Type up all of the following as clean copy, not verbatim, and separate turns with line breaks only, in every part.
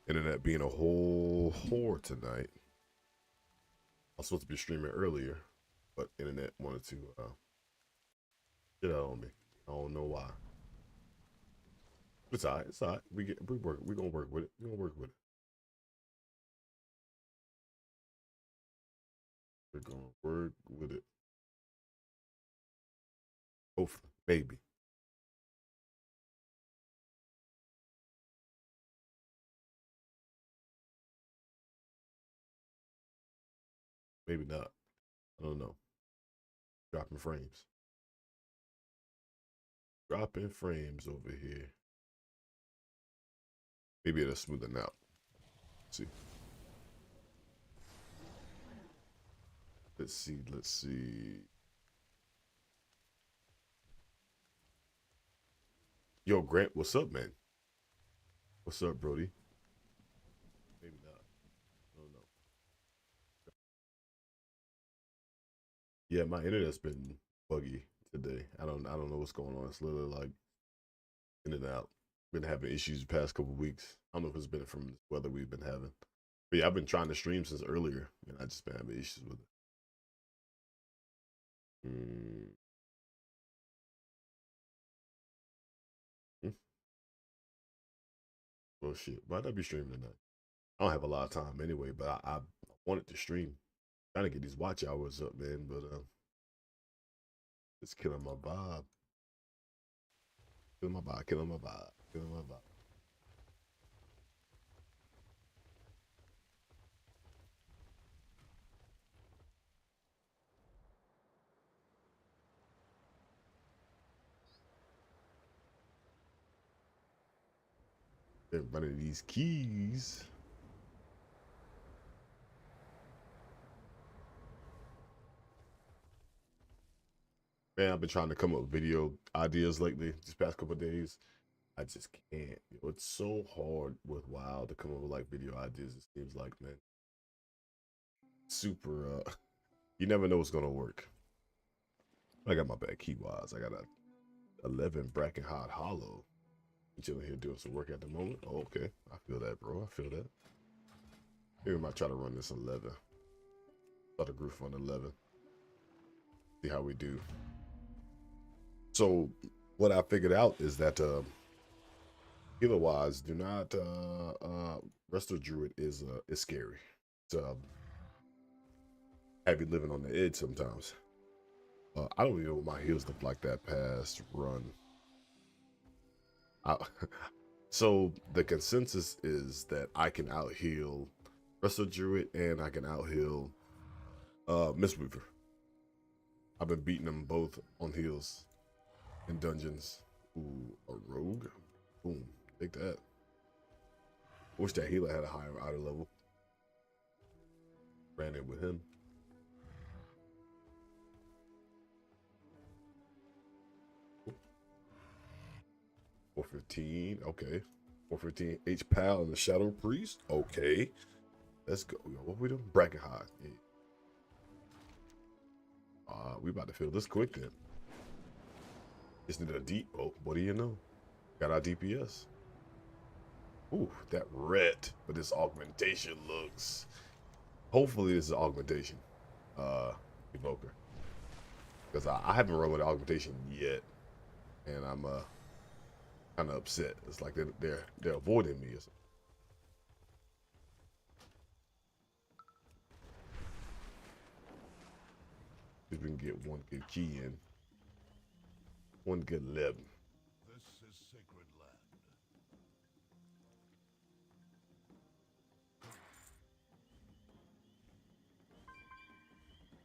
Internet being a whole whore tonight. I was supposed to be streaming earlier, but internet wanted to get out on me. I don't know why. It's alright. It's alright. We gonna work with it. We gonna work with it. We're gonna work with it. Hopefully, maybe. Maybe not. I don't know. Dropping frames. Dropping frames over here. Maybe it'll smoothen out. Let's see. Let's see. Let's see. Yo, Grant, what's up, man? What's up, Brody? Maybe not. I don't know. Yeah, my internet's been buggy today. I don't know what's going on. It's literally like in and out. Been having issues the past couple weeks. I don't know if it's been from the weather we've been having. But yeah, I've been trying to stream since earlier, and I just been having issues with it. Hmm. Well, shit. Why'd I be streaming tonight? I don't have a lot of time anyway, but I wanted to stream. Trying to get these watch hours up, man, but it's killing my vibe. Killing my vibe. Killing my vibe. Killing my vibe. Been running these keys. Man, I've been trying to come up with video ideas lately, these past couple of days. I just can't. It's so hard with WoW to come up with like video ideas. It seems like, man, super. You never know what's gonna work. I got my bad key wise. I got a 11 Brackenhod Hollow. I'm chilling here doing some work at the moment. Oh, okay, I feel that, bro. I feel that. Maybe I might try to run this 11. Start a group on 11. See how we do. So, what I figured out is that healer wise, do not Resto Druid is scary. It's have you living on the edge sometimes. I don't even know what my heals look like that past run. I, so the consensus is that I can out heal Resto Druid and I can out heal Mistweaver. I've been beating them both on heals in dungeons. Ooh, a rogue? Boom, take that. Wish that healer had a higher outer level. Ran it with him. Ooh. 415, okay. 415 H Pal and the Shadow Priest. Okay. Let's go. Yo, what we doing? Bracket high. Yeah. We about to fill this quick then. Just need a deep. Oh, what do you know? Got our DPS. Ooh, that red. But this augmentation looks. Hopefully this is augmentation. Evoker. Because I haven't run with augmentation yet. And I'm kind of upset. It's like they're avoiding me or something. If we can get one good key in. One good lib.
This is sacred land.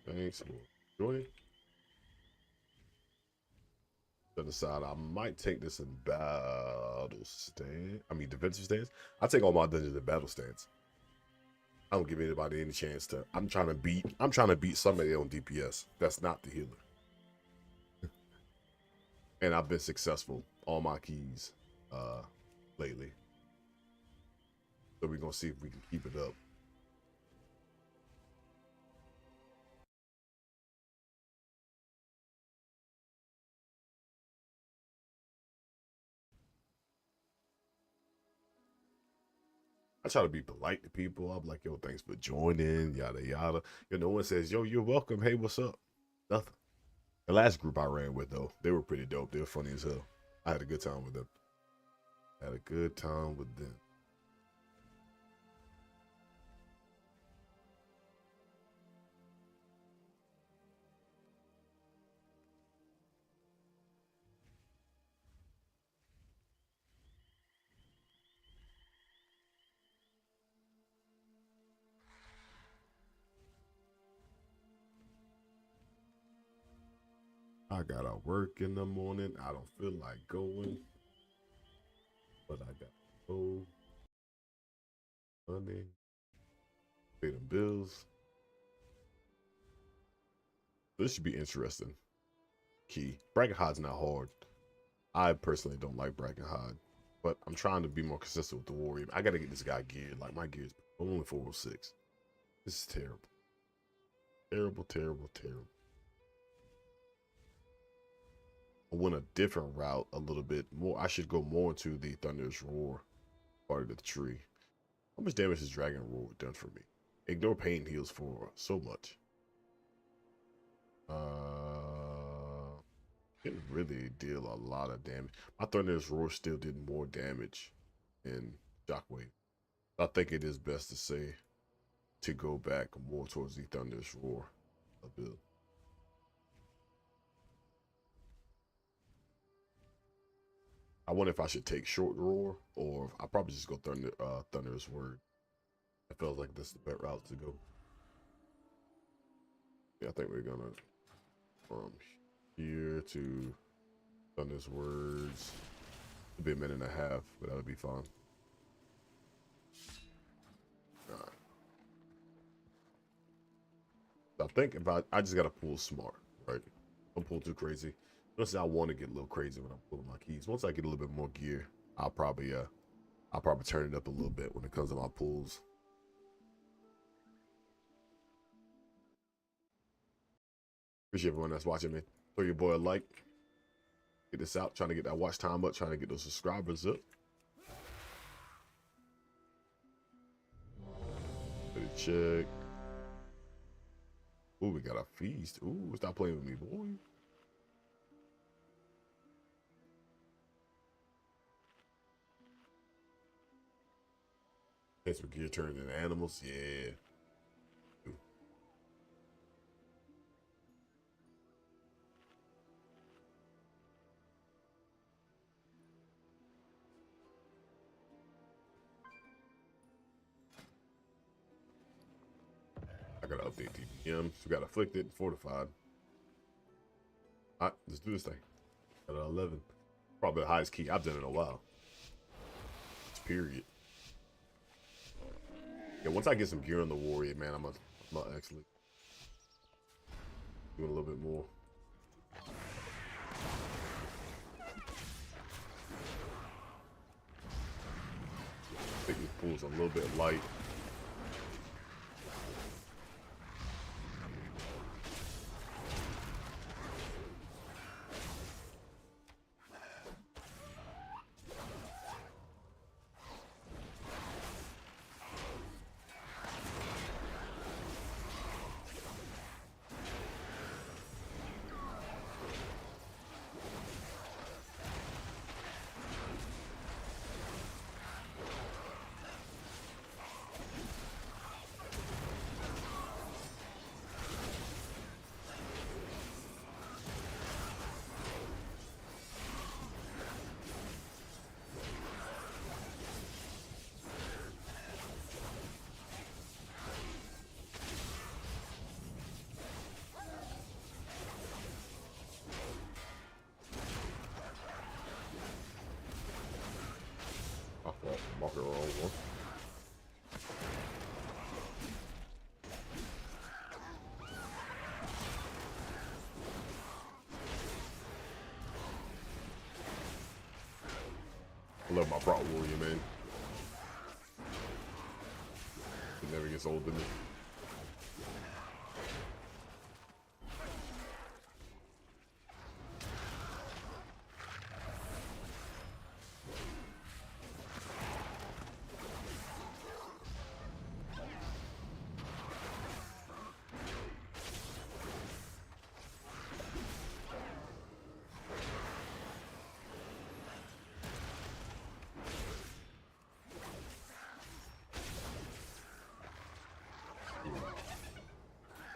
Thanks, Lord. Joy. To the side, I might take this in battle stance. I mean, defensive stance. I take all my dungeons in battle stance. I don't give anybody any chance to. I'm trying to beat somebody on DPS. That's not the healer. And I've been successful on my keys lately. So we're gonna see if we can keep it up. I try to be polite to people. I'm like, yo, thanks for joining, yada yada. No one says, yo, you're welcome. Hey, what's up? Nothing. The last group I ran with though, they were pretty dope. They were funny as hell. I had a good time with them. Had a good time with them. I gotta work in the morning. I don't feel like going, but I got to go. Money, pay them bills. This should be interesting. Key. Brackenhod's not hard. I personally don't like Brackenhod, but I'm trying to be more consistent with the warrior. I gotta get this guy geared. Like my gear's only 406. This is terrible. Terrible, terrible, terrible. I went a different route a little bit more. I should go more into the Thunderous Roar part of the tree. How much damage has Dragon Roar done for me? Ignore pain heals for so much. Didn't really deal a lot of damage. My Thunderous Roar still did more damage in Shockwave. I think it is best to say to go back more towards the Thunderous Roar build. I wonder if I should take Short Roar or I'll probably just go Thunderous Word. It feels like this is the better route to go. Yeah, I think we're gonna from here to Thunderous Words. It'll be a minute and a half, but that'll be fine. Alright. I think if I just gotta pull smart, right? Don't pull too crazy. Honestly, I want to get a little crazy when I'm pulling my keys. Once I get a little bit more gear, I'll probably turn it up a little bit when it comes to my pulls. Appreciate everyone that's watching me. Throw your boy a like. Get this out. Trying to get that watch time up. Trying to get those subscribers up. Let me check. Ooh, we got a feast. Ooh, stop playing with me, boy. Thanks for gear turning into animals. Yeah. Ooh. I gotta update TPM. So we got afflicted, fortified. All right, let's do this thing. Got an 11. Probably the highest key I've done in a while. It's period. Yeah, once I get some gear on the warrior, man, I'm excellent. Doing a little bit more. I think this pool's a little bit light. Mark it wrong one. I love my Prot Warrior, man. It never gets old, does it?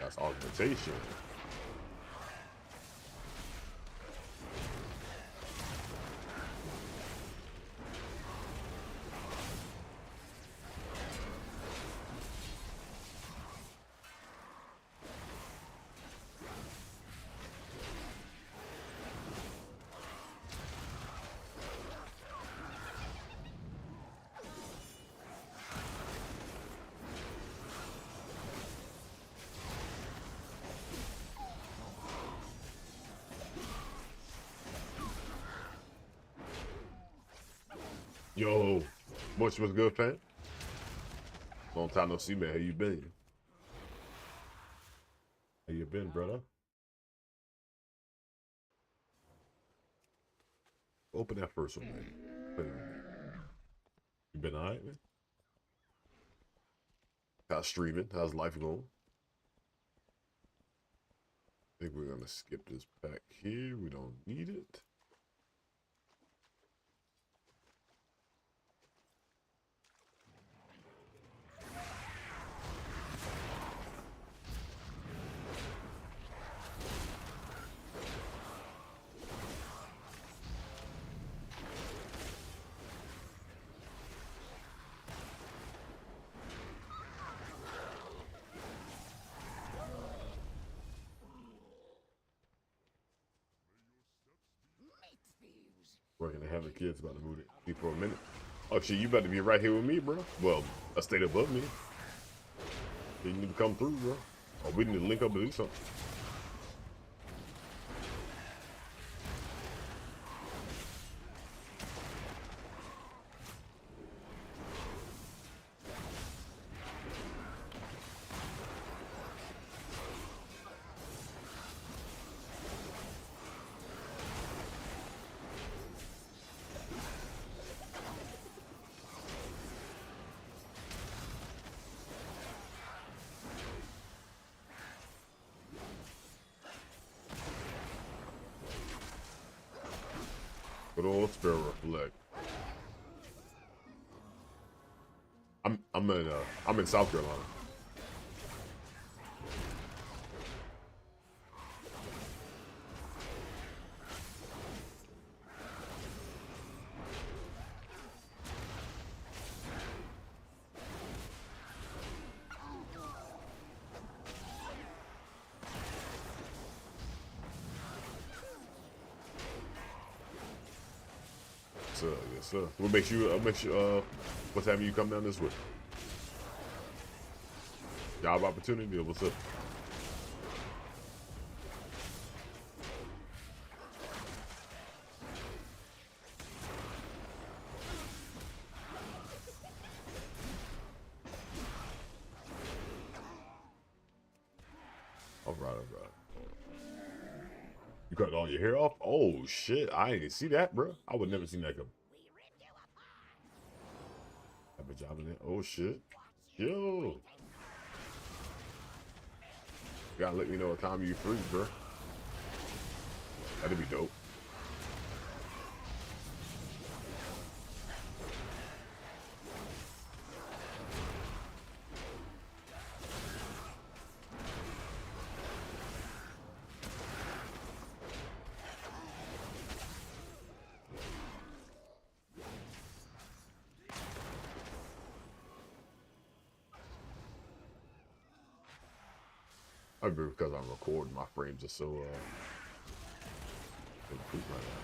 That's augmentation. Yo, much was good, fam. Long time no see, man. How you been? How you been, brother? Open that first one, man. Play with me. You been alright, man? How's streaming? How's life going? I think we're gonna skip this back here. We don't need it. Working to have the kids about to move it for a minute. Oh shit, you better be right here with me, bro. Well, a state above me. You need to come through, bro. Oh, we need to link up and do something. Good old Sparrow Reflect. I'm in South Carolina. So yes, sir. What makes you? What time you come down this way? Job opportunity or what's up? All right, all right. You cut all your hair off? Oh shit! I ain't see that, bro. I would never seen that come. Have a job in it. Oh shit! Yo, you gotta let me know what time you free, bro. That'd be dope. I agree because I'm recording. My frames are so poop right now.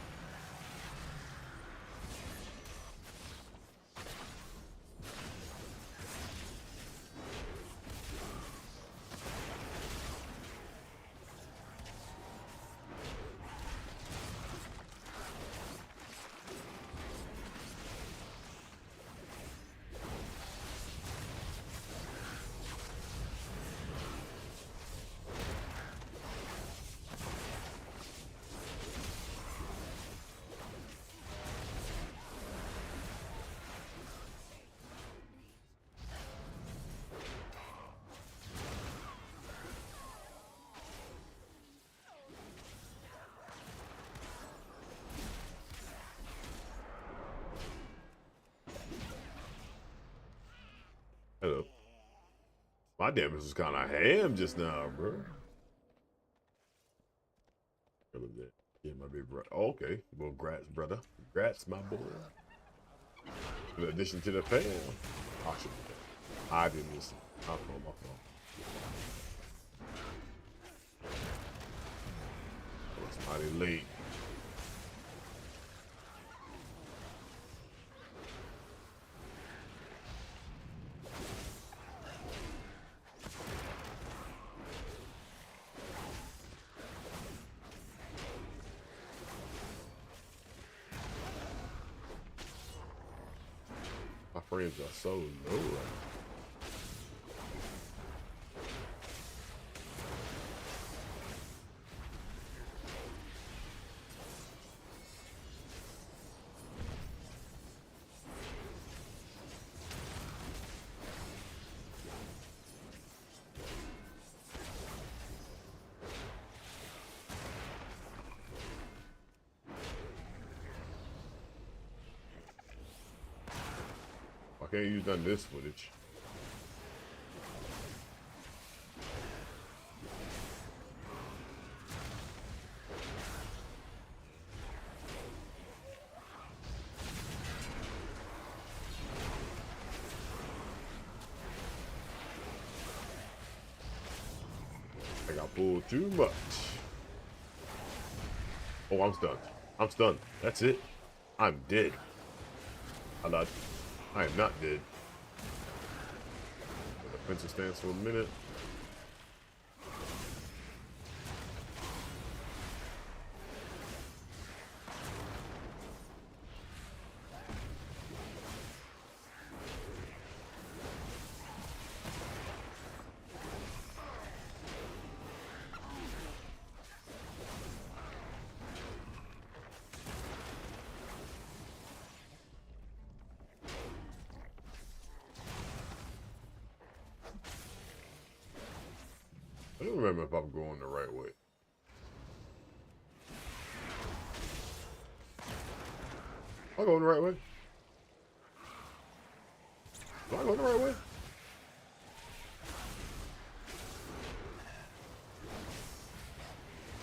Hello. My damage was kind of ham just now, bro. Yeah, my big brother. Oh, okay. Well, congrats, brother. Congrats, my boy. In addition to the fan. I should be there. I didn't listen. My fault, my fault. I was mighty late. My friends are so low right now. I can't use none of this footage. I got pulled too much. Oh, I'm stunned. I'm stunned. That's it. I'm dead. I'm not. I am not dead. The defensive stance for a minute. I don't remember if I'm going the right way. Am I going the right way? Am I going the right way?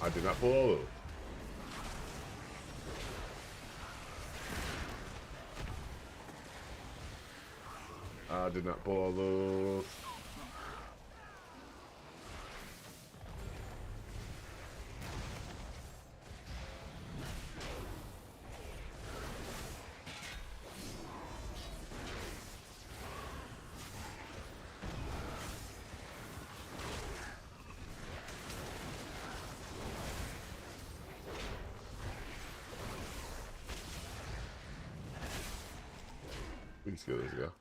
I did not pull all those. I did not pull all those. Let's go, let's go.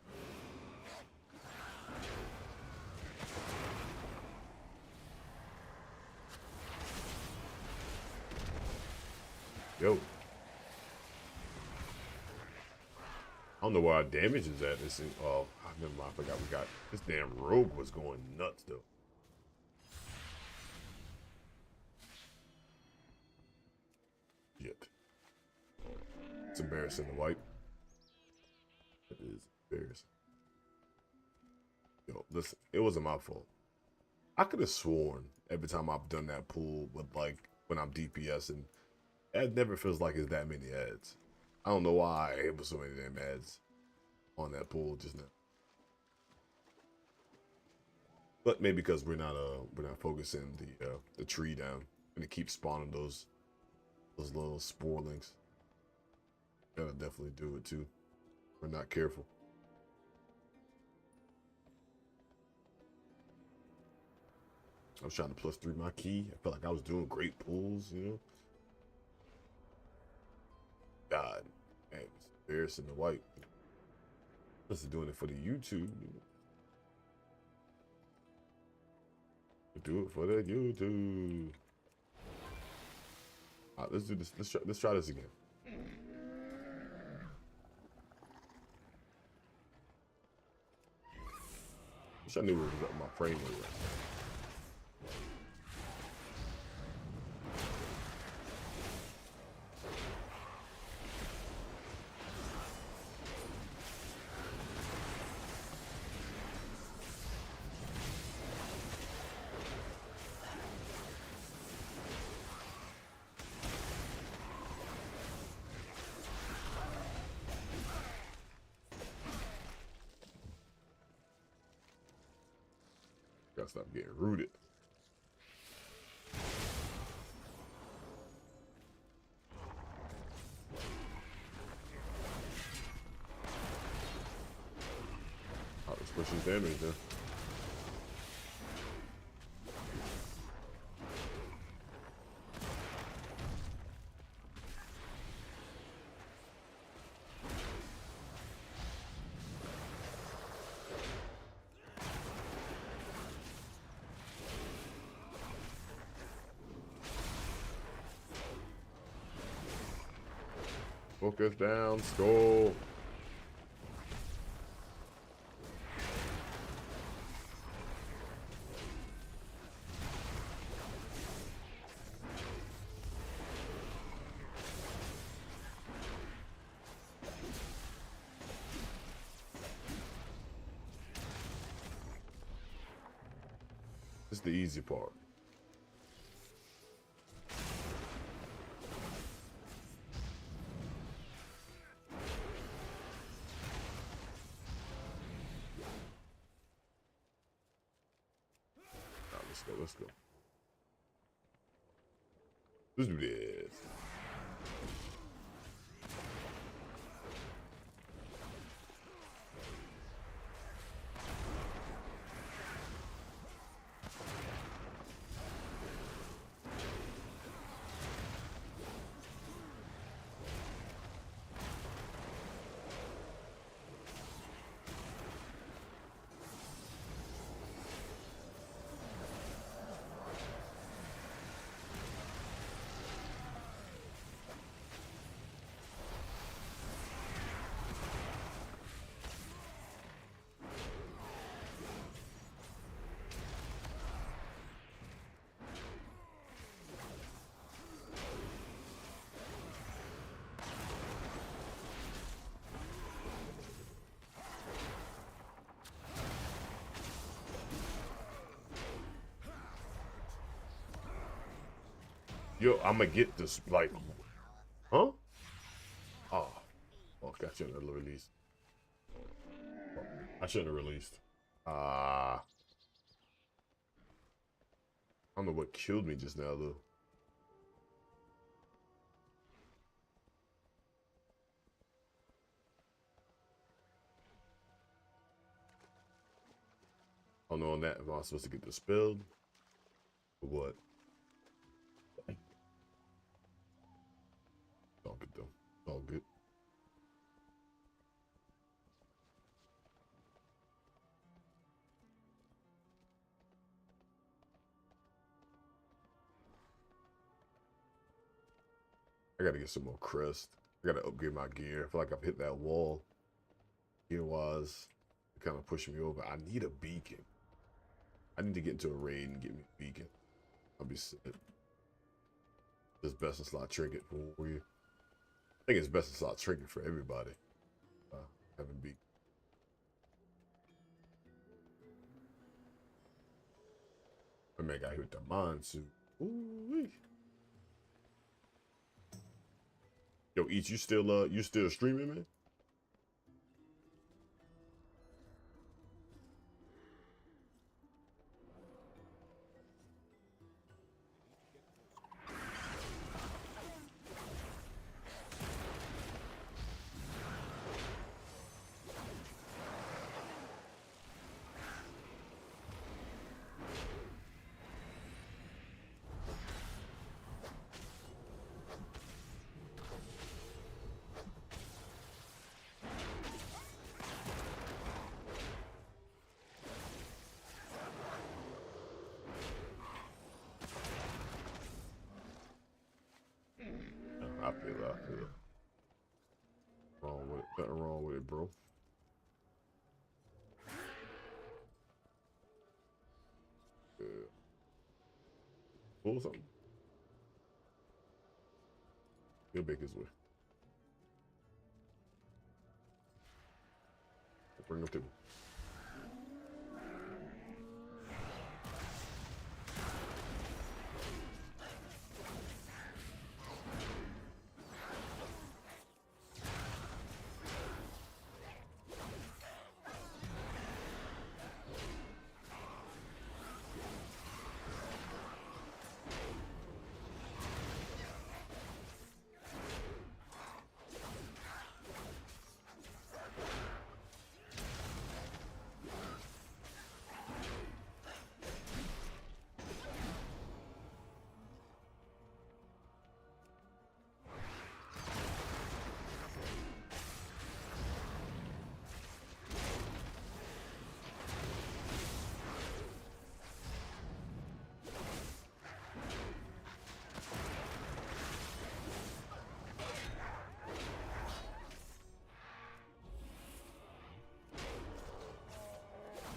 Yo. I don't know where our damage is at. This is, oh, never mind. I forgot we got this damn rogue was going nuts though. Shit. It's embarrassing to wipe. It is embarrassing. Yo, listen, it wasn't my fault. I could have sworn every time I've done that pull with like when I'm DPSing, it never feels like it's that many ads. I don't know why it was so many damn ads on that pull just now. But maybe because we're not focusing the tree down and it keeps spawning those little sporelings. Gotta definitely do it too. We're not careful. I was trying to +3 my key. I felt like I was doing great pulls, you know. God, man, it's embarrassing to wipe. This is doing it for the YouTube. You know? Do it for the YouTube. All right, let's do this. Let's try this again. Wish I knew what my frame was. Gotta stop getting rooted. Let's push his damage then. Focus down, skull. This is the easy part. Let's go. Let's do this. Yo, I'm gonna get this, like, huh? Oh, I shouldn't have released. I shouldn't have released. I don't know what killed me just now, though. I don't know on that if I'm supposed to get dispelled or what. All good though. All good. I gotta get some more crest. I gotta upgrade my gear. I feel like I've hit that wall gear-wise. It kind of pushing me over. I need a beacon. I need to get into a raid and get me a beacon. I'll be set. This best in slot trinket for you. I think it's best in slot trinket for everybody. Having beacon. I man got hit with the monsoon. Ooh-wee. Yo, Each, you still streaming, man? I feel it. Wrong with it. Nothing wrong with it, bro. Pull something. He'll make his way. Bring him to me.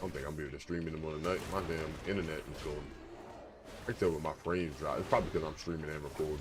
don't think I'm be able to stream anymore tonight. My damn internet is going. I can tell when my frames drop. It's probably because I'm streaming and recording.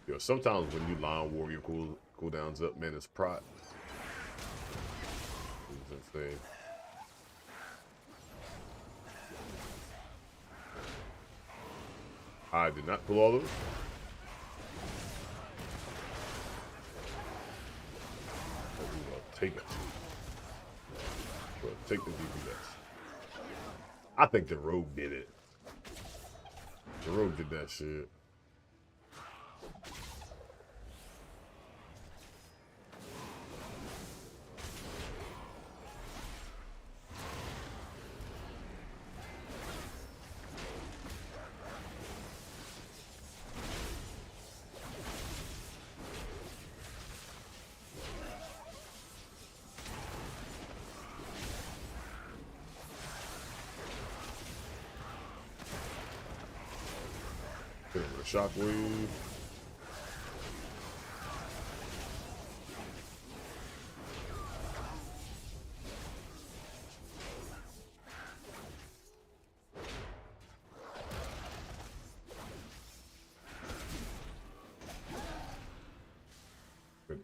Yo, sometimes when you line warrior cooldowns up, man, it's prot. It's insane. I did not pull all those. Take it. Take the DPS. I think the rogue did it. The rogue did that shit. Shockwave.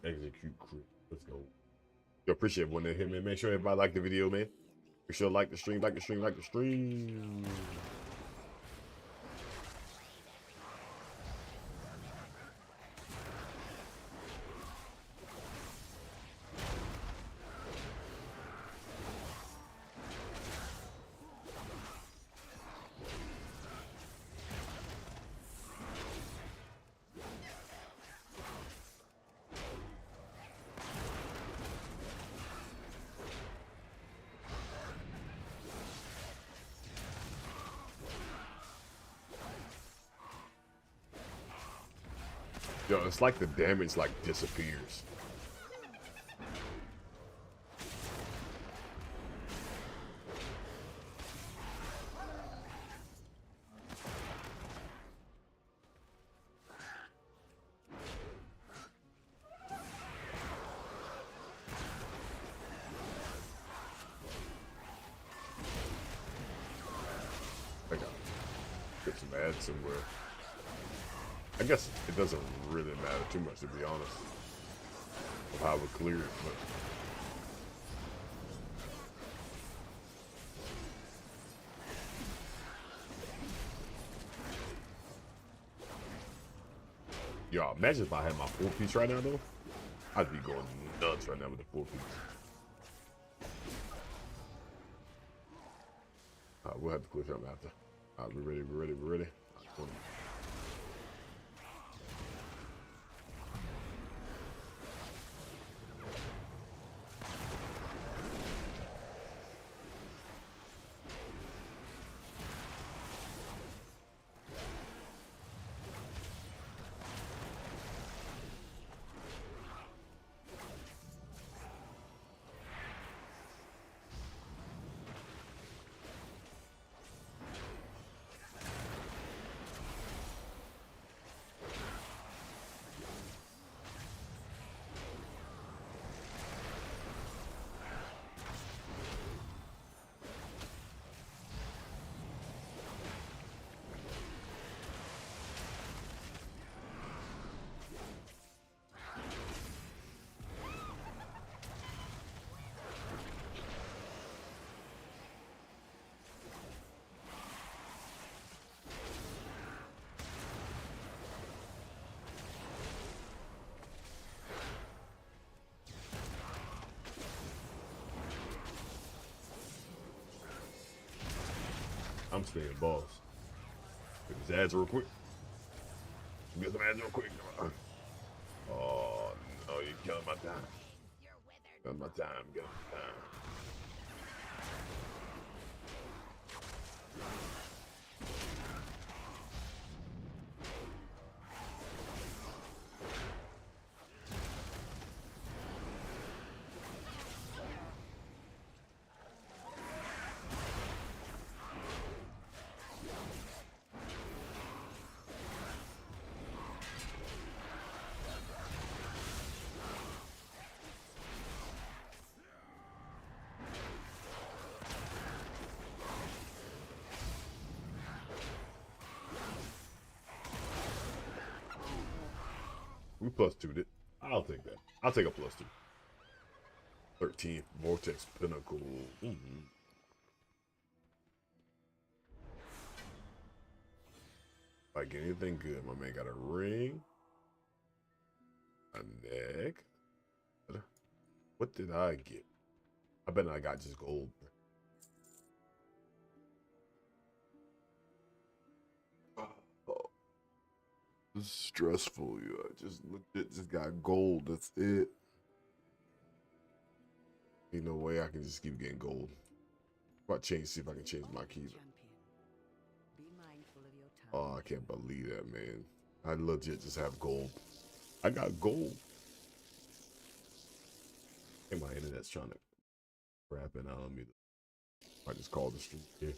Execute crew. Let's go. Yo, appreciate one that hit, man. Make sure everybody like the video, man. Make sure to like the stream, like the stream, like the stream. Yo, it's like the damage like disappears. I gotta get some ads somewhere. I guess it doesn't really matter too much, to be honest, of how it clears, but yo, imagine if I had my 4-piece right now, though. I'd be going nuts right now with the 4-piece. We'll have to clear something after. We're ready, we're ready, we're ready. I'm staying boss. Get these ads real quick. Get some ads real quick. Oh no, you're killing my time. Killing my time. Killing my time. We +2'd it. I'll take that. I'll take a +2. 13th Vortex Pinnacle. Like anything good, my man got a ring, a neck. What did I get? I bet I got just gold. Oh, this is stressful. Yeah, I just legit just got gold. That's it. Ain't no way I can just keep getting gold. If I change, see if I can change my keys. Oh, I can't believe that, man. I legit just have gold. I got gold. And my internet's trying to crap and on me. I just called the street here.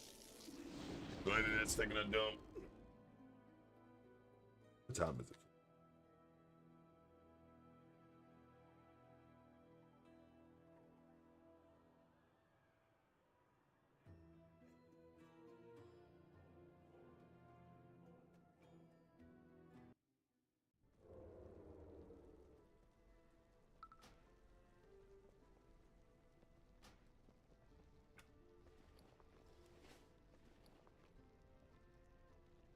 My internet's taking a dump. What time is it?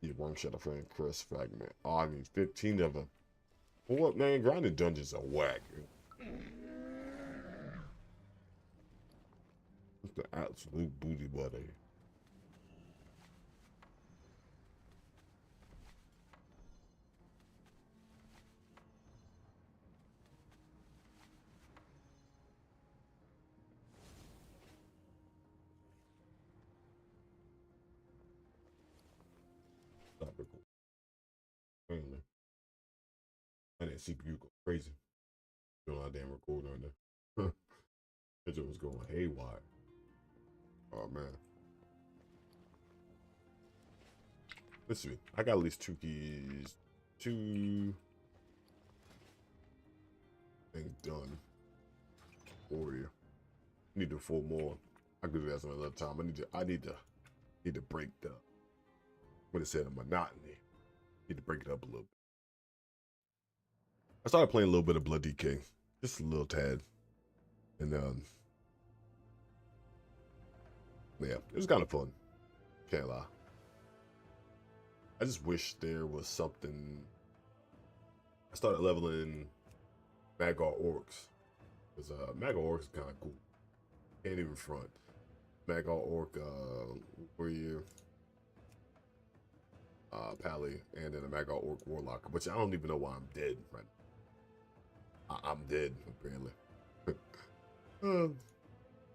You wrong shot of friend Chris fragment. Oh, I need 15 of them. What, man? Grinding dungeons are whack. It's the absolute booty buddy. Topical. Mainly. And that CPU go crazy. Doing our damn recorder on there. That joke was going haywire. Oh man. Let's see. I got at least 2 keys. 2 things done. Warrior. Need to 4 more. I could do that some other time. I need to break the what it said a monotony. Need to break it up a little bit. I started playing a little bit of Blood DK. Just a little tad. And yeah, it was kind of fun. Can't lie. I just wish there was something. I started leveling Magar Orcs. Because Magar Orcs is kind of cool. Can't even front. Magar Orc, Warrior, Pally, and then a Magar Orc Warlock. Which I don't even know why I'm dead right now. I'm dead, apparently.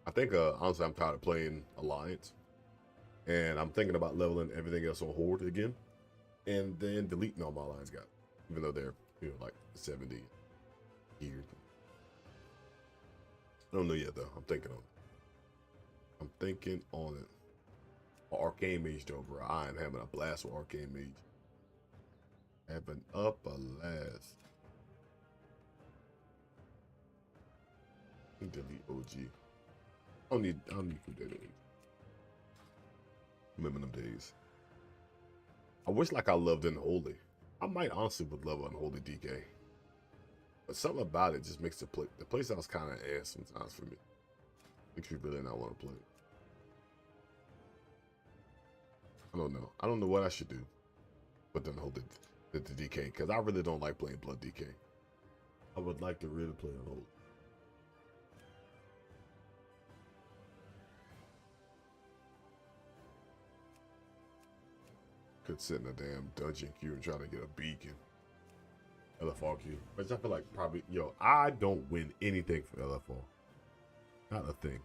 I think, honestly, I'm tired of playing Alliance. And I'm thinking about leveling everything else on Horde again. And then deleting all my Alliance guys. Even though they're, like 70 years. I don't know yet, though. I'm thinking on it. I'm thinking on it. Arcane Mage, though, bro. I am having a blast with Arcane Mage. Having up a last. Delete OG. I don't need to do that. Remember them days. I wish like I loved Unholy. I might honestly would love Unholy DK. But something about it just makes the play sounds kind of ass sometimes for me. Makes me really not want to play. I don't know. I don't know what I should do. But then hold the DK. Because I really don't like playing Blood DK. I would like to really play Unholy. could sit in a damn dungeon queue and try to get a beacon. LFR queue. Which I feel like probably, yo, I don't win anything for LFR. Not a thing.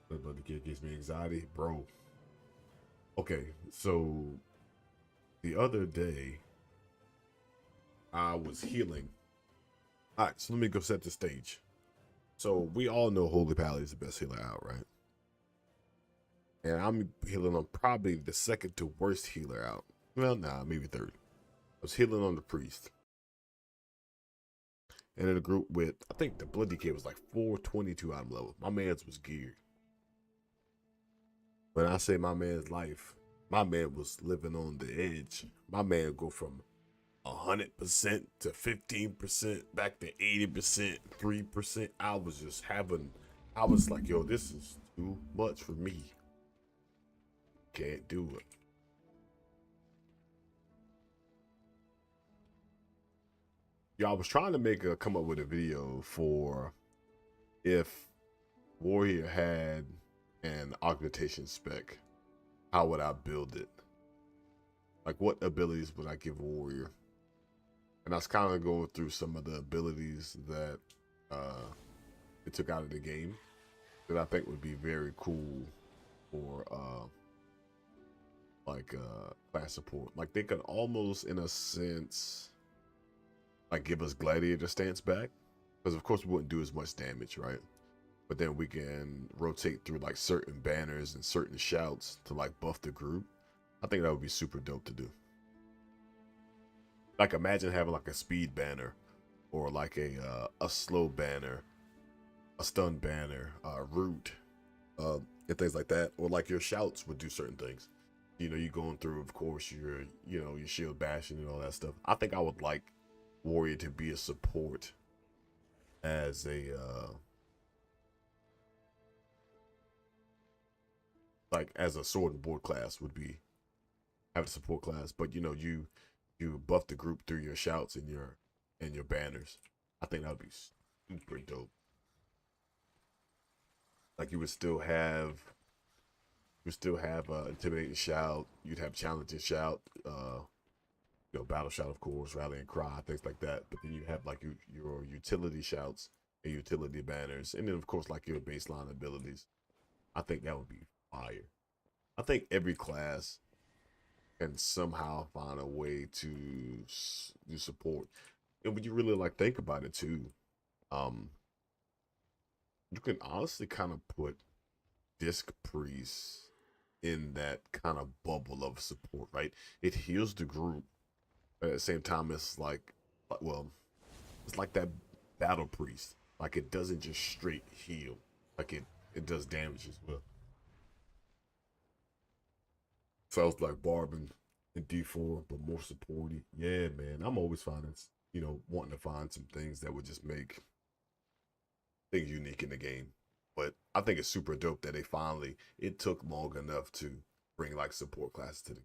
But the kid gives me anxiety. Bro. Okay, so the other day, I was healing. Alright, so let me go set the stage. So we all know Holy Pally is the best healer out, right? And I'm healing on probably the second to worst healer out. Well, nah, maybe third. I was healing on the priest. And in a group with, I think the Bloody Kid was like 422 item level. My man's was geared. When I say my man's life, my man was living on the edge. My man go from 100% to 15%, back to 80%, 3%. I was like, yo, this is too much for me. Can't do it. Yeah, I was trying to come up with a video for if Warrior had an augmentation spec, how would I build it? Like, what abilities would I give Warrior? And I was kind of going through some of the abilities that it took out of the game that I think would be very cool for class support. Like, they could almost, in a sense, like give us gladiator stance back, because of course we wouldn't do as much damage, right? But then we can rotate through like certain banners and certain shouts to like buff the group. I think that would be super dope to do. Like, imagine having like a speed banner, or like a slow banner, a stun banner, root, and things like that. Or like your shouts would do certain things. You know, you going through, of course, your shield bashing and all that stuff. I think I would like Warrior to be a support as a as a sword and board class would be, have a support class. But you know, you buff the group through your shouts and your banners. I think that would be super dope. Like, you would still have intimidating shout, you'd have challenging shout, battle shout, of course, rallying cry, things like that. But then you have like your utility shouts and utility banners, and then of course like your baseline abilities. I think that would be fire. I think every class can somehow find a way to do support. And when you really like think about it too, you can honestly kind of put Disc Priest in that kind of bubble of support, right? It heals the group, but at the same time, it's like, well, it's like that Battle Priest. Like, it doesn't just straight heal. Like, it does damage as well. Sounds like Barb and D4, but more supporty. Yeah, man. I'm always finding, wanting to find some things that would just make things unique in the game. But I think it's super dope that it took long enough to bring like support classes to the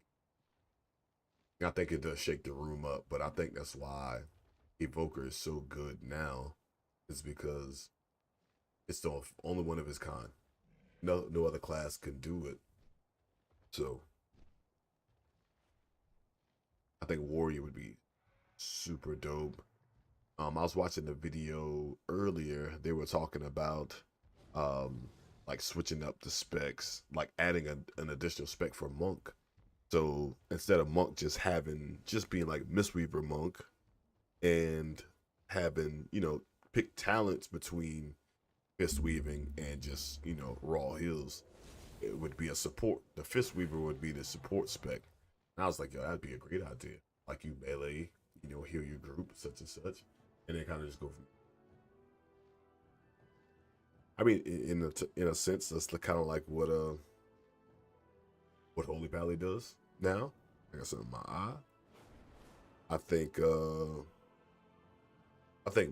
game. I think it does shake the room up, but I think that's why Evoker is so good now, is because it's the only one of its kind. No other class can do it. So I think Warrior would be super dope. I was watching the video earlier. They were talking about like switching up the specs, like adding an additional spec for Monk. So instead of Monk just being like Mistweaver Monk, and having, pick talents between fist weaving and just, raw heals, it would be a support. The fist weaver would be the support spec. And I was like, yo, that'd be a great idea. Like, you melee, heal your group, such and such, and then kind of just go from. I mean, in a sense, that's kind of like what Holy Pally does now. I got something in my eye. I think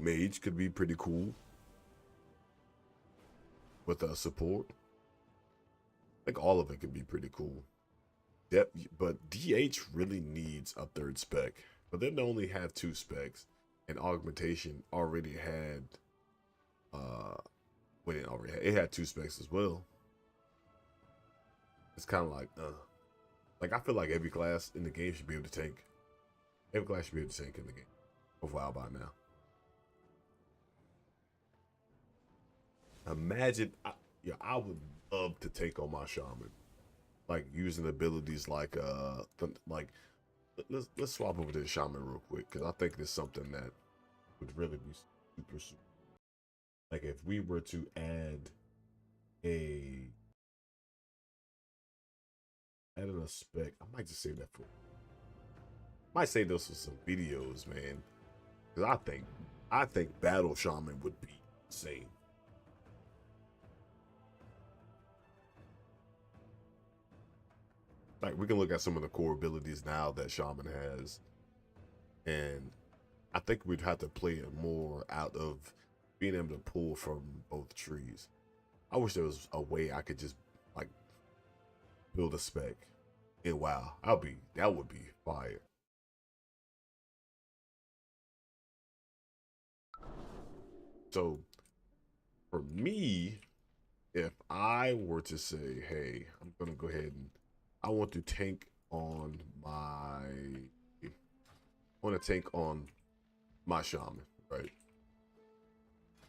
Mage could be pretty cool with support. I think all of it could be pretty cool. But DH really needs a third spec. But then they only have 2 specs, and augmentation already had it had 2 specs as well. it's kind of like I feel like every class in the game should be able to tank. Every class should be able to tank in the game. A while by now. Imagine, yeah, I would love to take on my shaman, like using abilities like let's swap over to the shaman real quick because I think there's something that would really be super. Like if we were to a add a spec, I might just save that for. Might save those for some videos, man, because I think battle shaman would be insane. Like we can look at some of the core abilities now that shaman has, and I think we'd have to play it more out of being able to pull from both trees. I wish there was a way I could just like build a spec in WoW. That would be fire. So for me, if I were to say, hey, I'm gonna go ahead and I want to tank on my shaman, right?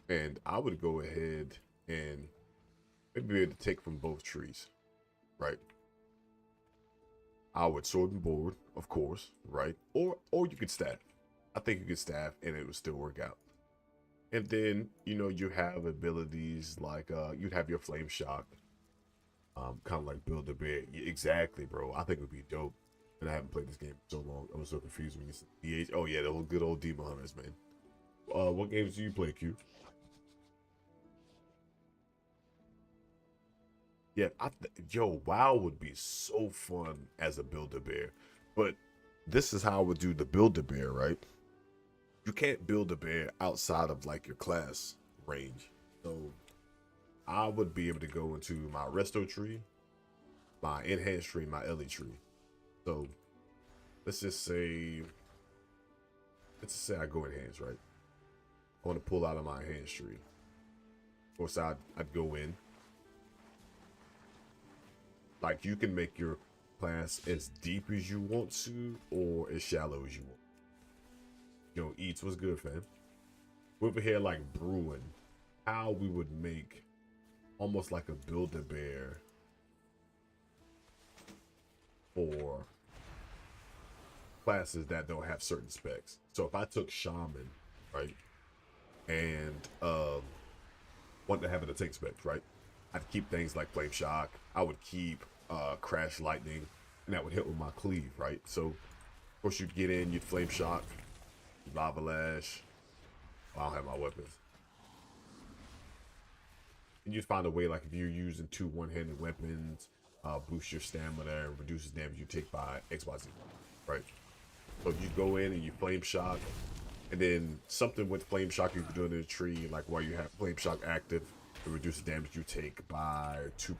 And I would go ahead and maybe be able to take from both trees, right? I would sword and board, of course, right? Or you could staff. I think you could staff and it would still work out. And then, you know, you have abilities like you'd have your flame shock. Kind of like build a bear. Yeah, exactly, bro. I think it would be dope. And I haven't played this game for so long. I was so confused when you said DH. Oh yeah, the whole good old Demon Hunters, man. What games do you play, Q? Yeah, yo, WoW would be so fun as a Build-A-Bear. But this is how I would do the Build-A-Bear, right? You can't build a bear outside of like your class range. So I would be able to go into my resto tree, my enhanced tree, my Ellie tree. So let's just say I go enhanced, right? I want to pull out of my enhanced tree. Of course, I'd go in. Like you can make your class as deep as you want to or as shallow as you want. Yo, Eats, what's good, fam? We're over here like brewing how we would make almost like a Build-A-Bear for classes that don't have certain specs. So if I took shaman, right, and wanted to have it to take specs, right, I'd keep things like flame shock. I would keep crash lightning, and that would hit with my cleave, right? So of course you'd get in, you'd flame shock, lava lash. I don't have my weapons. And you'd find a way, like if you're using two one-handed weapons, boost your stamina and reduces damage you take by XYZ, right? So you go in and you flame shock, and then something with flame shock you can do in the tree, like while you have flame shock active, to reduce the damage you take by 2%.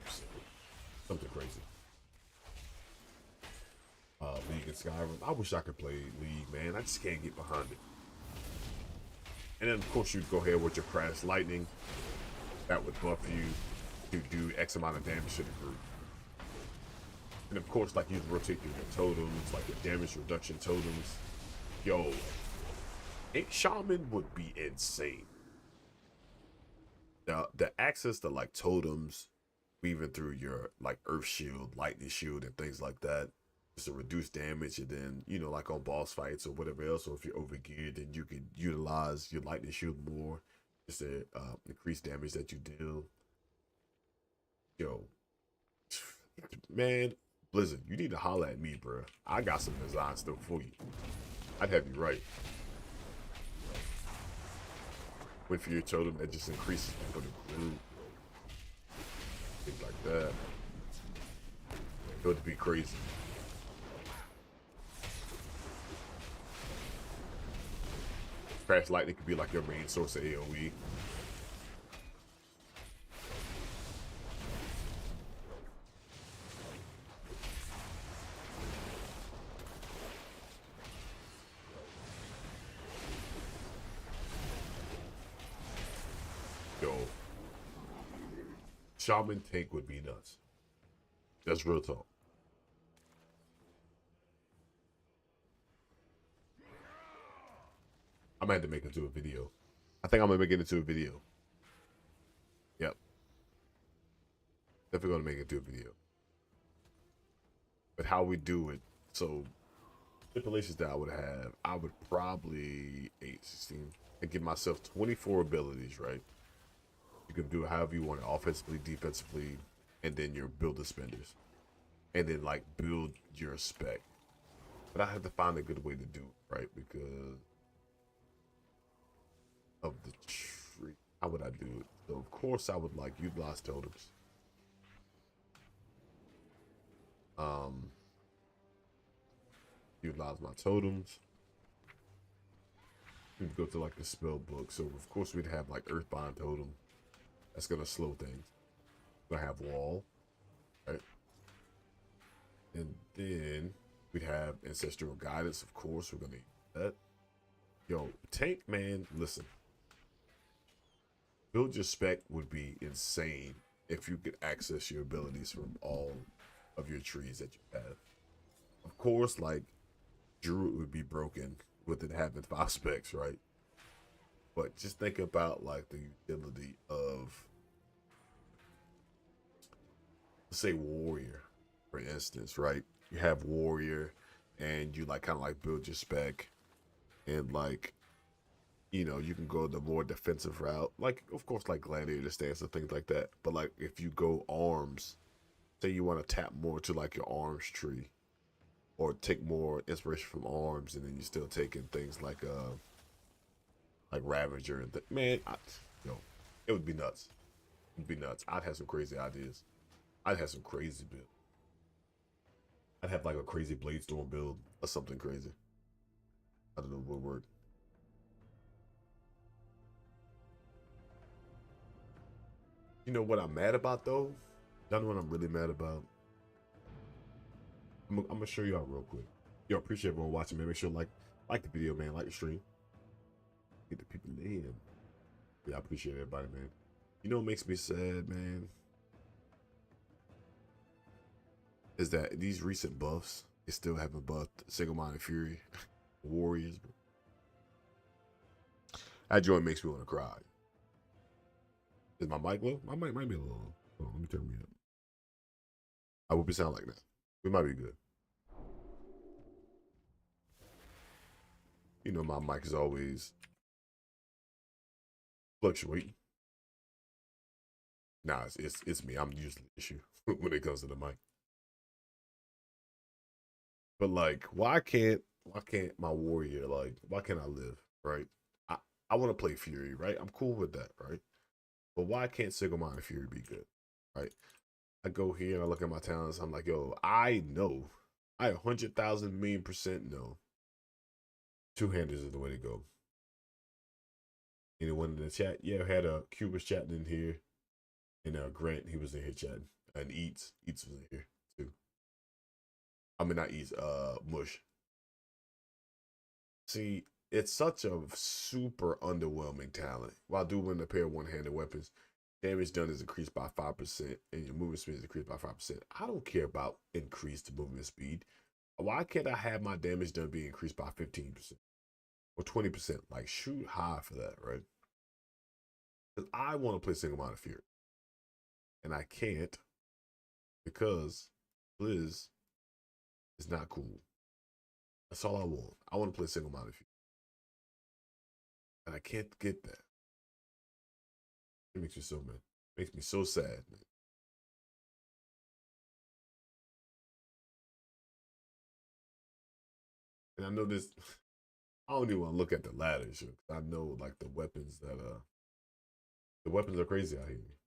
Something crazy. League and Skyrim. I wish I could play League, man. I just can't get behind it. And then of course you'd go ahead with your crash lightning. That would buff you to do X amount of damage to the group. And of course, like you'd rotate through your totems, like your damage reduction totems. Yo, a shaman would be insane. The access to like totems, weaving through your like earth shield, lightning shield, and things like that, just to reduce damage. And then, you know, like on boss fights or whatever else, or if you're overgeared, then you could utilize your lightning shield more just to increase damage that you deal. Yo, man, Blizzard, you need to holler at me, bro. I got some designs still for you. I'd have you right. Wait for your totem that just increases for the group. Things like that. It would be crazy. Crash lightning could be like your main source of AoE. Yo, shaman tank would be nuts. That's real talk. I'm gonna have to make it into a video. I think I'm gonna make it into a video. Yep. Definitely gonna make it into a video. But how we do it, so stipulations that I would probably 8, 16, and give myself 24 abilities, right? You can do it however you want it, offensively, defensively, and then your build the spenders. And then like build your spec. But I have to find a good way to do it, right? Because of the tree. How would I do it? So of course I would like utilize totems. Um Utilize my totems. We'd go to like the spell book. So of course we'd have like Earthbind totem. That's gonna slow things. We're gonna have wall. Right? And then we'd have ancestral guidance, of course. We're gonna need that. Yo, tank man, listen. Build your spec would be insane if you could access your abilities from all of your trees that you have. Of course, like Druid would be broken with it having 5 specs, right? But just think about like the utility of, let's say, Warrior, for instance, right? You have Warrior and you like kind of like build your spec and like, you know, you can go the more defensive route, like of course like Gladiator stance and things like that. But like if you go arms, say you want to tap more to like your arms tree, or take more inspiration from arms, and then you're still taking things like Ravager and man, yo, it would be nuts. It'd be nuts. I'd have some crazy ideas. I'd have some crazy build. I'd have like a crazy Bladestorm build or something crazy. I don't know what word. You know what I'm mad about though? Y'all know what I'm really mad about? I'm gonna show y'all real quick. Yo, appreciate everyone watching, man. Make sure to like the video, man. Like the stream. Get the people in. Yeah, I appreciate everybody, man. You know what makes me sad, man? Is that these recent buffs, they still haven't buffed Single-Minded Fury, Warriors. Bro. That joint makes me want to cry. Is my mic low? My mic might be a little low. Hold on, let me turn me up. I hope it sound like that. We might be good. You know my mic is always fluctuating. Nah, it's me. I'm usually the issue when it comes to the mic. But like, why can't my Warrior, like, why can't I live, right? I want to play Fury, right? I'm cool with that, right? But why can't Single-Minded Fury be good, right? I go here and I look at my talents. I'm like, yo, I know, I 100,000 million% know two-handers is the way to go. Anyone in the chat? Yeah, had a Cubus chatting in here, and Grant, he was in here chatting, and Eats was in here too. I mean, not Eats, Mush. See, it's such a super underwhelming talent. While doing a pair of one-handed weapons, damage done is increased by 5%, and your movement speed is increased by 5%. I don't care about increased movement speed. Why can't I have my damage done be increased by 15% or 20%? Like, shoot high for that, right? Because I want to play Single-Minded Fury, and I can't because Blizz is not cool. That's all I want. I want to play Single-Minded Fury, and I can't get that. It makes me so mad. It makes me so sad, man. And I know this. I don't even want to look at the ladders. I know like the weapons are crazy out here.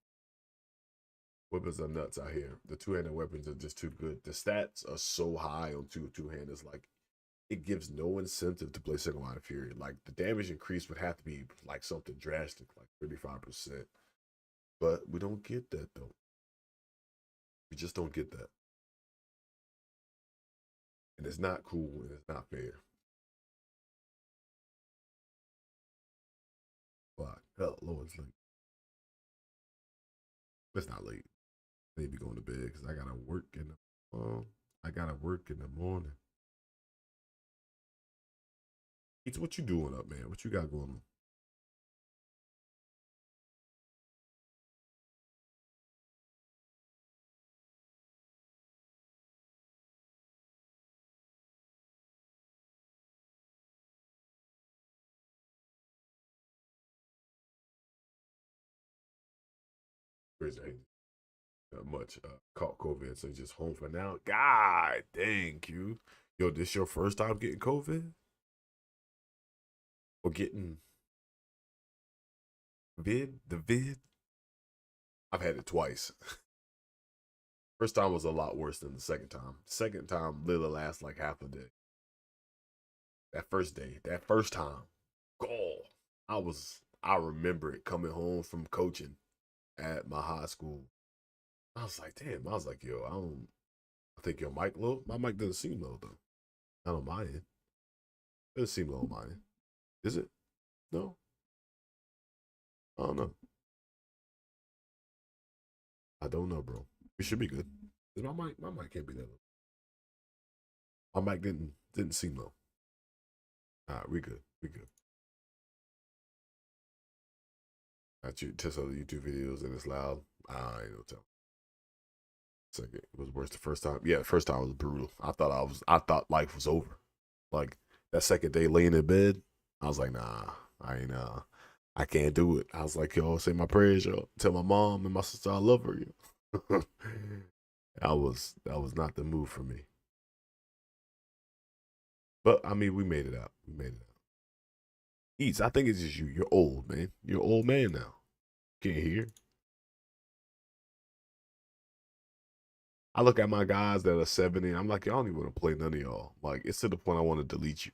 Weapons are nuts out here. The two-handed weapons are just too good. The stats are so high on two-handers. Like it gives no incentive to play Single-Minded Fury. Like the damage increase would have to be like something drastic, like 35%. But we don't get that though. We just don't get that. And it's not cool and it's not fair. Fuck. Hell, Lord's like, it's not late. I need to be going to bed because I gotta work in the morning. It's what you doing up, man? What you got going on? Crazy. Not much. Caught COVID, so just home for now. God dang, Q. Yo, this your first time getting COVID? Or getting the vid? I've had it twice. First time was a lot worse than the second time. Second time literally lasts like half a day. That first day, that first time, oh, I remember it coming home from coaching at my high school. I was like, damn, I was like, yo, I think your mic low. My mic doesn't seem low though. Not on my end. It doesn't seem low on my end. Is it? No? I don't know. I don't know, bro. It should be good. Is my mic can't be that low. My mic didn't seem low. All right, we good. We good. Got you test other YouTube videos and it's loud. I ain't no tell. Second, it was worse the first time. Yeah, the first time was brutal. I thought life was over. Like that second day laying in bed, I was like, nah, I can't do it. I was like, yo, say my prayers, yo. Tell my mom and my sister I love her, yo. that was not the move for me. But I mean, we made it out. We made it out. Eats, I think it's just you. You're old, man. You're an old man now. Can't hear. I look at my guys that are 70, and I'm like, y'all don't even want to play none of y'all. Like, it's to the point I want to delete you.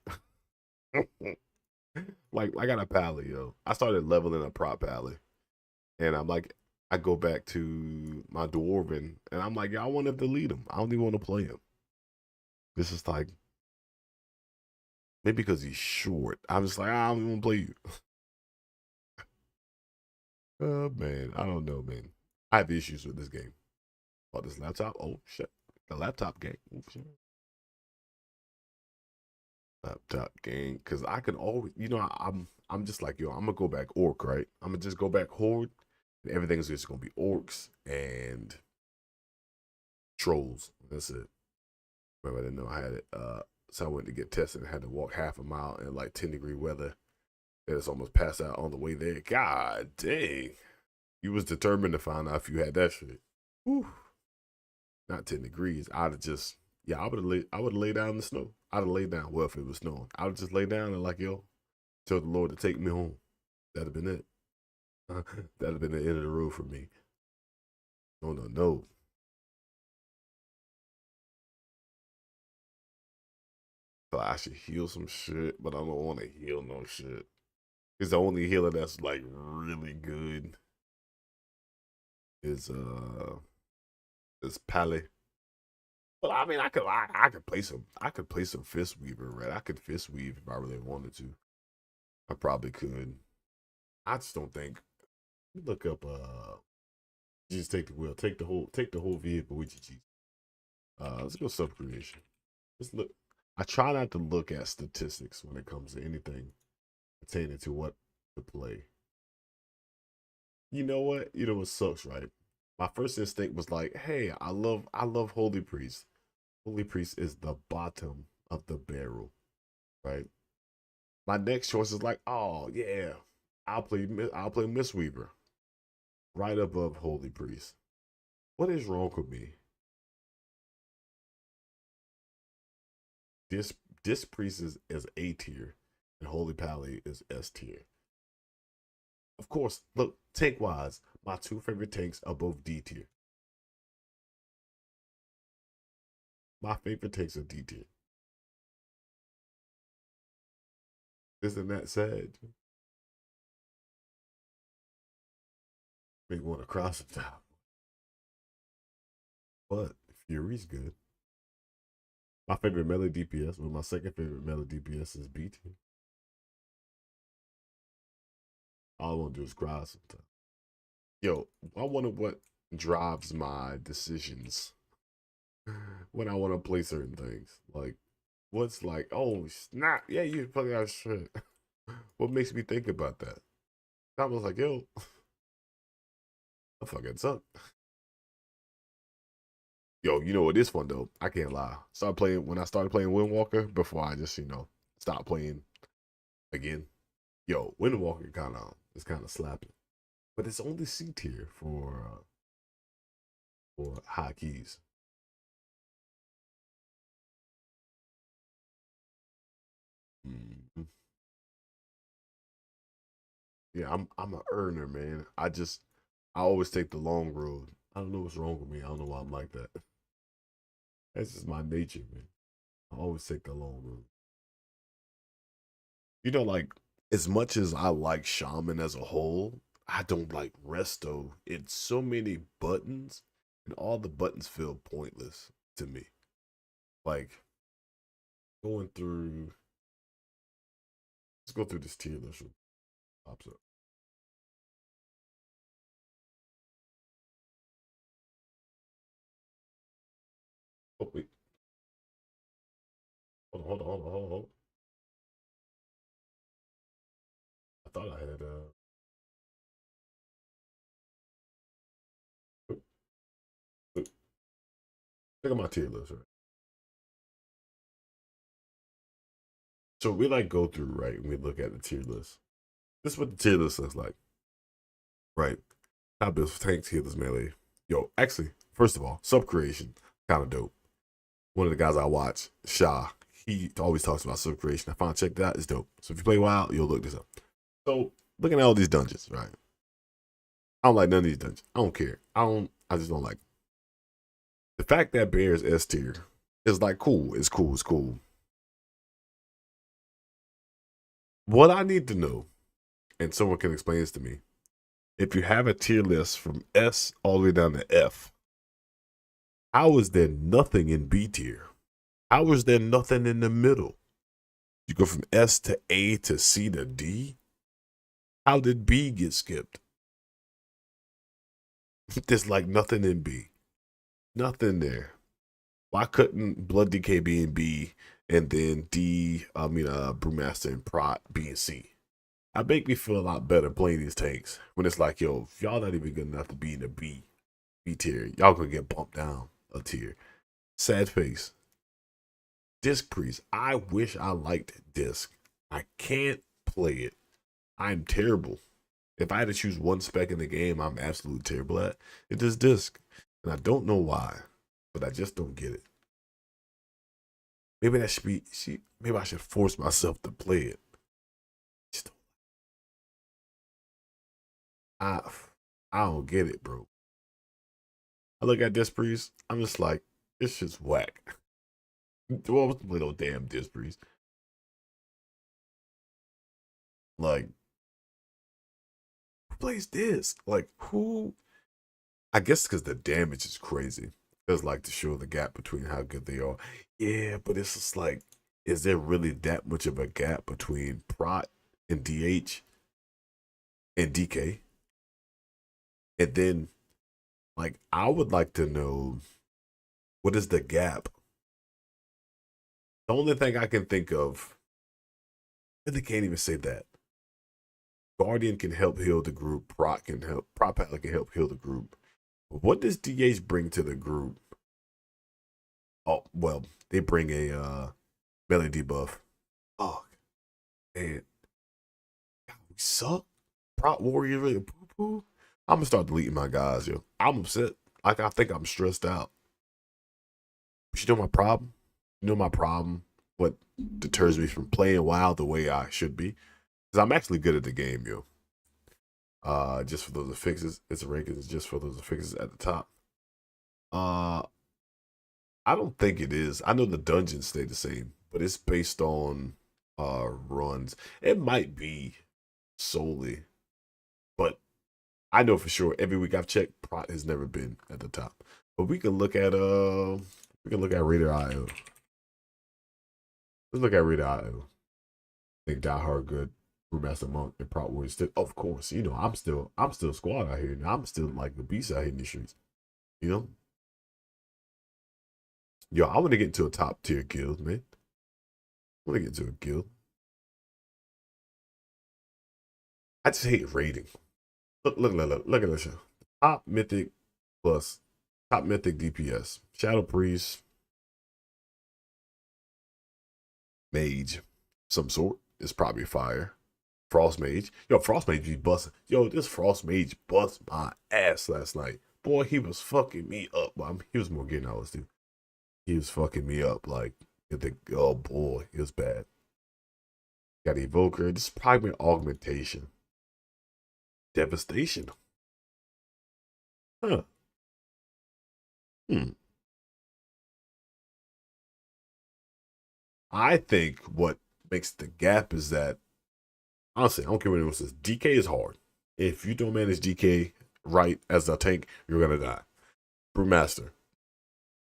Like, I got a pally, yo. I started leveling a prop pally. And I'm like, I go back to my dwarven, and I'm like, y'all want to delete him. I don't even want to play him. This is like, maybe because he's short. I'm just like, I don't even want to play you. Man, I don't know, man. I have issues with this game. Oh, this laptop. Oh shit, the laptop game. Oh, shit. Laptop game, because I can always, I'm just like yo. I'm gonna go back orc, right? I'm gonna just go back horde, and everything's just gonna be orcs and trolls. That's it. Remember, I didn't know I had it. So I went to get tested and had to walk half a mile in like 10-degree weather. It's almost passed out on the way there. God dang, you was determined to find out if you had that shit. Whew. Not 10 degrees. I'd have just, yeah, I would have laid down in the snow. I'd have laid down. Well, if it was snowing, I would just lay down and like, yo, tell the Lord to take me home. That'd have been it. That'd have been the end of the road for me. No, no, no. So I should heal some shit, but I don't want to heal no shit. It's the only healer that's like really good is Pally. Well, I mean, I could play some Fist Weaver, right? I could Fist Weave if I really wanted to. I probably could. I just don't think. Look up. Just take the wheel. Take the whole vehicle with you. G. Let's go sub creation. Let's look. I try not to look at statistics when it comes to anything pertaining to what to play. You know what? You know what sucks, right? My first instinct was like, hey, I love Holy Priest. Holy Priest is the bottom of the barrel, right? My next choice is like, oh yeah, I'll play Mistweaver right above Holy Priest. What is wrong with me? This Priest is A tier, and Holy Pally is S tier. Of course, look, tank wise, my two favorite tanks are both D tier. My favorite tanks are D tier. Isn't that sad? Make me want to cross the top. But Fury's good. My favorite melee DPS, but my second favorite melee DPS is B tier. All I want to do is cry sometimes. Yo, I wonder what drives my decisions when I want to play certain things. Like, what's like, oh snap, yeah, you play that shit. What makes me think about that? I was like, yo, I fucking suck. Yo, you know what is fun though? I can't lie. Start playing when I started playing Windwalker before I just, stop playing again. Yo, Windwalker kind of slapping. But it's only C tier for high keys. Mhm. Yeah, I'm an earner, man. I always take the long road. I don't know what's wrong with me. I don't know why I'm like that. That's just my nature, man. I always take the long road. Like as much as I like Shaman as a whole, I don't like Resto. It's so many buttons, and all the buttons feel pointless to me. Like going through, let's go through this tier list. Pops up. Oh wait, hold on. I thought I had look at my tier list, right? So we like go through, right, and we look at the tier list. This is what the tier list looks like, right? Top bills, tank tier list, melee. Yo, actually, first of all, sub creation, kind of dope. One of the guys I watch, Shah, he always talks about sub creation. I finally checked that out. It's dope. So if you play WoW, you'll look this up. So looking at all these dungeons, right? I don't like none of these dungeons. I don't care. I just don't like. The fact that Bear is S tier is like cool. It's cool. It's cool. What I need to know, and someone can explain this to me, if you have a tier list from S all the way down to F, how is there nothing in B tier? How is there nothing in the middle? You go from S to A to C to D. How did B get skipped? There's like nothing in B. Nothing there. Why couldn't Blood DK be in B and then Brewmaster and Prot B and C? I make me feel a lot better playing these tanks when it's like, yo, if y'all not even good enough to be in the B tier, y'all gonna get bumped down a tier. Sad face. Disc Priest. I wish I liked Disc. I can't play it. I'm terrible. If I had to choose one spec in the game, I'm absolutely terrible at it. Is Disc, and I don't know why, but I just don't get it. Maybe that should be. Maybe I should force myself to play it. Just, I, I don't get it, bro. I look at Disc Priest. I'm just like, it's just whack. Well, what's the little damn Disc Priest? Like, who plays Disc? Like, who? I guess because the damage is crazy. It's like to show the gap between how good they are. Yeah, but it's just like, is there really that much of a gap between Prot and DH and DK? And then, like, I would like to know what is the gap? The only thing I can think of, I really can't even say that. Guardian can help heal the group. Prot Paladin can help heal the group. What does DH bring to the group? Oh, well, they bring a melee debuff. Oh, man. God, we suck. Prot Warrior really poo poo. I'm gonna start deleting my guys, yo. I'm upset. Like I think I'm stressed out. But you know my problem? You know my problem? What deters me from playing WoW the way I should be? Because I'm actually good at the game, yo. Just for those affixes, it's a rankings just for those affixes at the top. Uh, I don't think it is. I know the dungeons stay the same, but it's based on runs. It might be solely, but I know for sure every week I've checked, Prot has never been at the top. But we can look at Raider.io. Let's look at Raider.io. I think Die Hard good. Brewmaster Monk and Prop Warrior still, of course, you know, I'm still squad out here. Now I'm still like a beast out here in the streets. You know? Yo, I want to get into a top tier guild, man. I want to get into a guild. I just hate rating. Look at this show. Top mythic plus top mythic DPS. Shadow Priest, Mage, some sort is probably fire. Frost Mage. Yo, Frost Mage be busting. Yo, this Frost Mage bust my ass last night. Boy, he was fucking me up. Well, I mean, he was more getting hours too. He was fucking me up. Like, oh boy, it was bad. Got Evoker. This is probably an augmentation. Devastation. Huh. I think what makes the gap is that, honestly, I don't care what anyone says, DK is hard. If you don't manage DK right as a tank, you're gonna die. Brewmaster,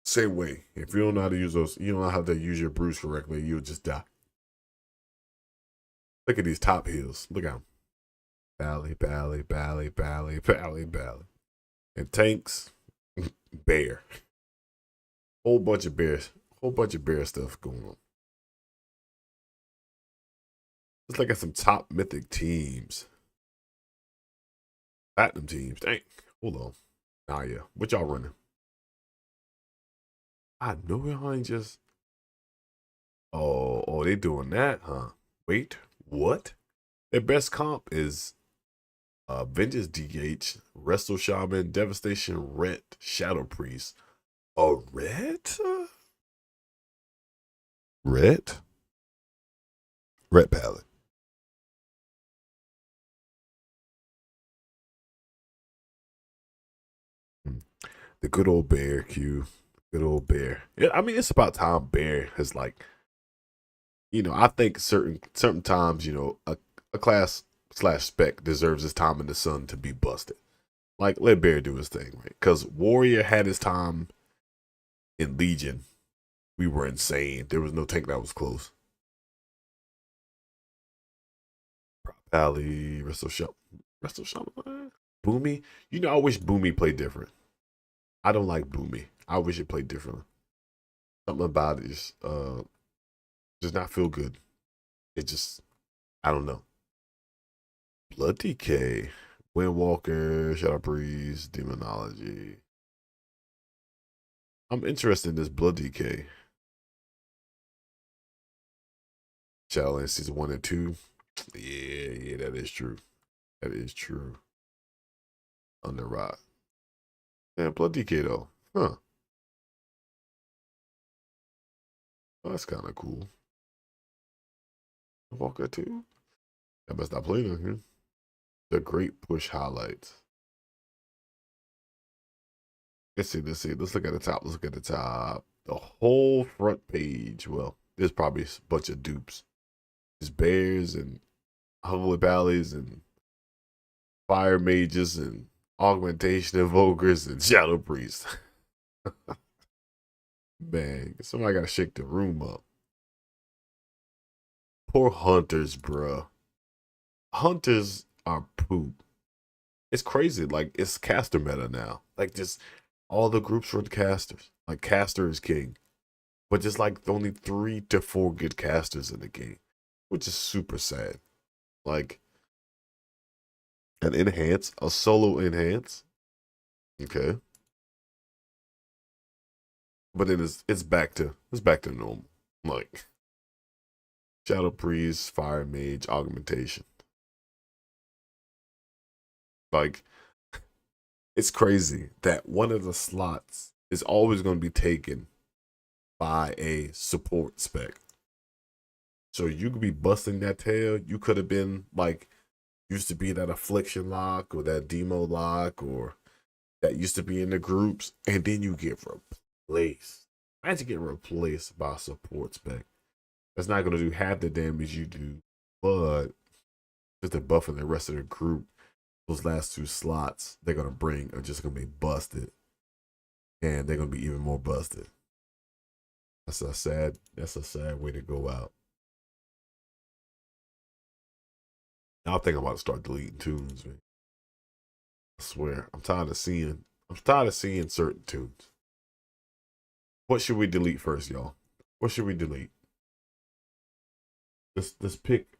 same way. If you don't know how to use those, you don't know how to use your brews correctly, you'll just die. Look at these top heals. Look at them. Bally, bally, bally, bally, bally, bally. And tanks, bear. Whole bunch of bears. Whole bunch of bear stuff going on. Let's look at some top mythic teams. Platinum teams. Dang. Hold on. Nah, yeah. What y'all running? I know y'all ain't just. Oh, they doing that, huh? Wait, what? Their best comp is Vengeance DH, Resto Shaman, Devastation Ret, Shadow Priest. A Ret? Ret? Ret Palette. The good old bear, Q. Good old bear. Yeah, I mean, it's about time bear has like, you know, I think certain times, you know, a class slash spec deserves his time in the sun to be busted. Like, let Bear do his thing, right? Because Warrior had his time in Legion. We were insane. There was no tank that was close. Prop Alley, Resto Shaman, Boomy. You know, I wish Boomy played different. I don't like Boomy. I wish it played differently. Something about it just does not feel good. It just, I don't know. Blood DK, Windwalker, Shadow Breeze, Demonology. I'm interested in this Blood DK. Shadowlands season 1 and 2. Yeah, that is true. That is true. On the rock. Yeah, Blood DK though. Huh. Oh, that's kind of cool. Walker 2. I best not play on here. The Great Push highlights. Let's see. Let's look at the top. Let's look at the top. The whole front page. Well, there's probably a bunch of dupes. There's bears and holy valleys and fire mages and augmentation invokers and shadow priests. Man, somebody gotta shake the room up. Poor hunters, bruh. Hunters are poop. It's crazy. Like, it's caster meta now. Like, just all the groups for the casters. Like, caster is king. But just like only 3 to 4 good casters in the game, which is super sad. Like, an enhance, a solo enhance. Okay. But then it's back to normal. Like, Shadow Priest, Fire Mage, Augmentation. Like, it's crazy that one of the slots is always going to be taken by a support spec. So you could be busting that tail. You could have been like, used to be that Affliction lock or that Demo lock or that used to be in the groups, and then you get replaced. Imagine getting replaced by a support spec. That's not going to do half the damage you do, but just to buffing the rest of the group, those last 2 slots they're going to bring are just going to be busted. And they're going to be even more busted. That's a sad way to go out. I think I'm about to start deleting tunes, man. I swear. I'm tired of seeing certain tunes. What should we delete first, y'all? What should we delete? Let's pick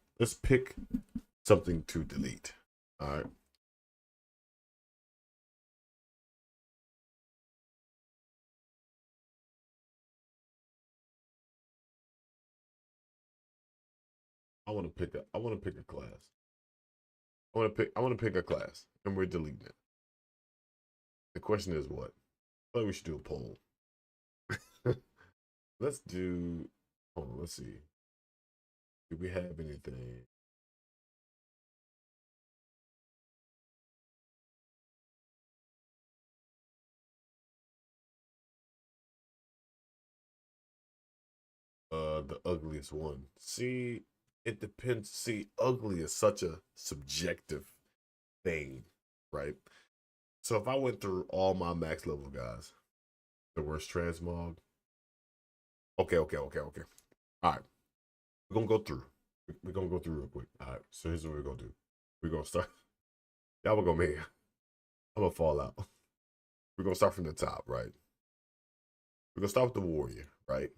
something to delete. All right. I want to pick a class. I want to pick a class, and we're deleting it. The question is what? I think we should do a poll. Let's do. Hold on. Let's see. Do we have anything? The ugliest one. See, it depends. See, ugly is such a subjective thing, right? So if I went through all my max level guys, the worst transmog. Okay. All right, we're gonna go through. We're gonna go through real quick. All right, so here's what we're gonna do. We're gonna start. Y'all were gonna make. I'm gonna fall out. We're gonna start from the top, right? We're gonna start with the warrior, right?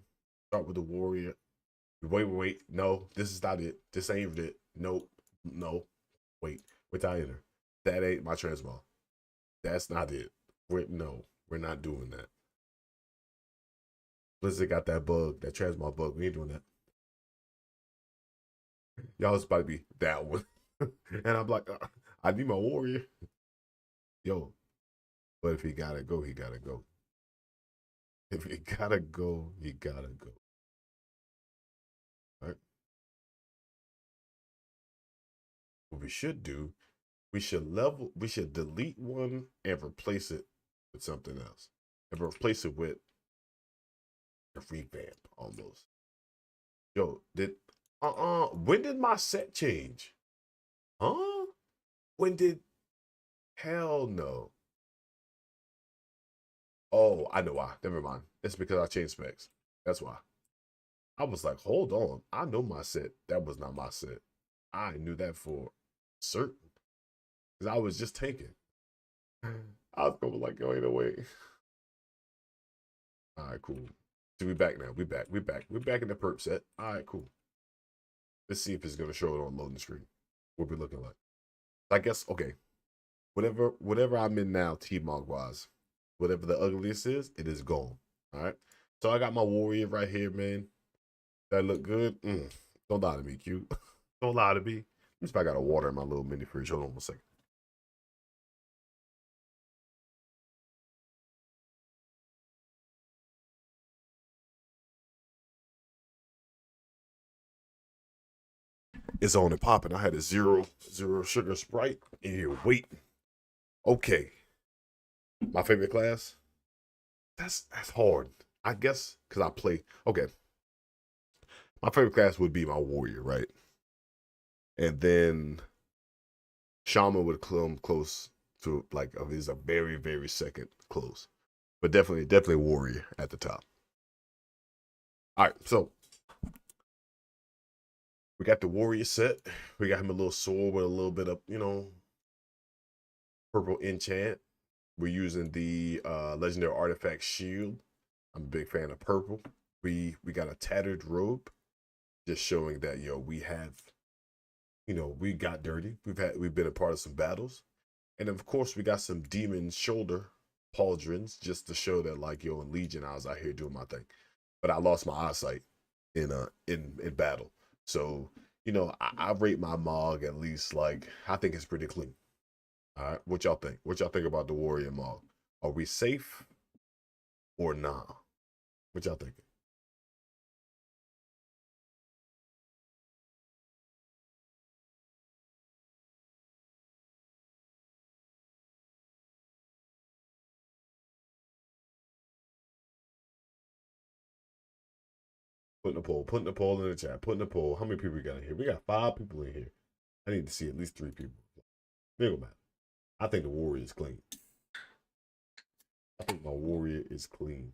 Start with the warrior. Wait. No, this is not it. This ain't it. Nope. No. Wait till I enter. That ain't my transmog. That's not it. We're not doing that. Blizzard got that bug, that transmog bug. We ain't doing that. Y'all was about to be that one. And I'm like, I need my warrior. Yo, but if he gotta go, he gotta go. If he gotta go, he gotta go. All right. What we should do, we should delete one and replace it with something else. And replace it with a revamp almost. Yo, when did my set change? Huh? When did hell no? Oh, I know why. Never mind. It's because I changed specs. That's why. I was like, hold on. I know my set. That was not my set. I knew that for certain. Because I was just tanking. I was going like, yo, ain't no way. All right, cool. So we back now. We back. We're back in the perp set. All right, cool. Let's see if it's gonna show it on loading screen. What we looking like. I guess okay. Whatever I'm in now, T-Mog wise, whatever the ugliest is, it is gone. All right. So I got my warrior right here, man. That look good. Don't lie to me, Q. Don't lie to me. At least I got a water in my little mini fridge. Hold on 1 second. It's on and popping. I had a zero sugar Sprite in here waiting. Okay. My favorite class? That's hard. I guess because I play. Okay. My favorite class would be my warrior, right? And then Shaman would come close to like is a very second close. But definitely warrior at the top. All right, so we got the warrior set. We got him a little sword with a little bit of, purple enchant. We're using the legendary artifact shield. I'm a big fan of purple. We got a tattered robe, just showing that we have, we got dirty. We've been a part of some battles, and of course we got some demon shoulder pauldrons just to show that like in Legion I was out here doing my thing, but I lost my eyesight in battle. So I rate my Mog at least like I think it's pretty clean. All right, what y'all think? What y'all think about the warrior Mog? Are we safe or nah? What y'all thinking? Putting the poll in the chat, putting the poll. How many people we got in here? We got 5 people in here. I need to see at least 3 people. It don't matter. I think the warrior is clean. I think my warrior is clean.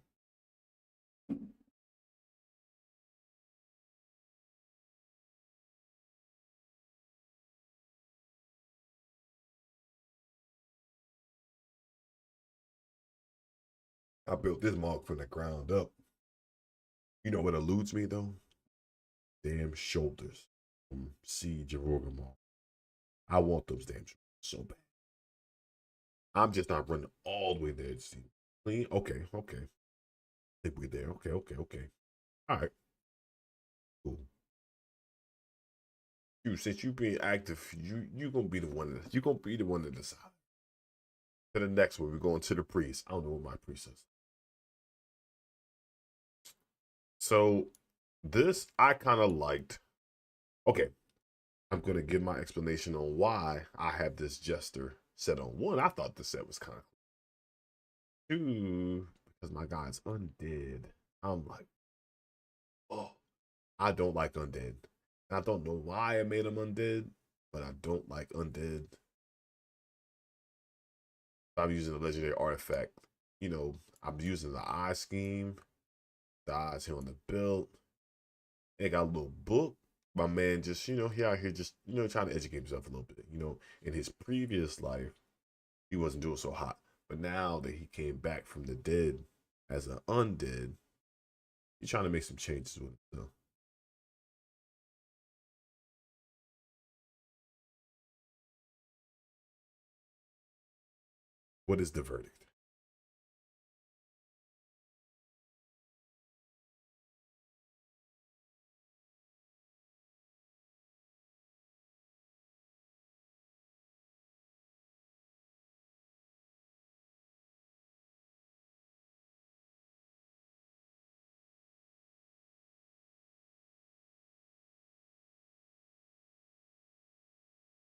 I built this mark from the ground up. You know what eludes me though? Damn shoulders from Siege of Orgrimmar. I want those damn shoulders so bad. I'm just not running all the way there to see clean. Okay, okay. I think we're there. Okay, okay, okay. All right. Cool. You since you being active, you gonna be the one that you gonna be the one to decide. To the next one, we're going to the priest. I don't know what my priest is. So this I kind of liked. Okay, I'm gonna give my explanation on why I have this jester set on. One, I thought the set was kind of two, because my guy's undead. I'm like, oh, I don't like undead. I don't know why I made him undead, but I don't like undead. I'm using a legendary artifact. You know, I'm using the eye scheme, the eyes here on the build. They got a little book. My man just, he out here just, trying to educate himself a little bit. In his previous life, he wasn't doing so hot. But now that he came back from the dead as an undead, he's trying to make some changes with it. So. What is the verdict?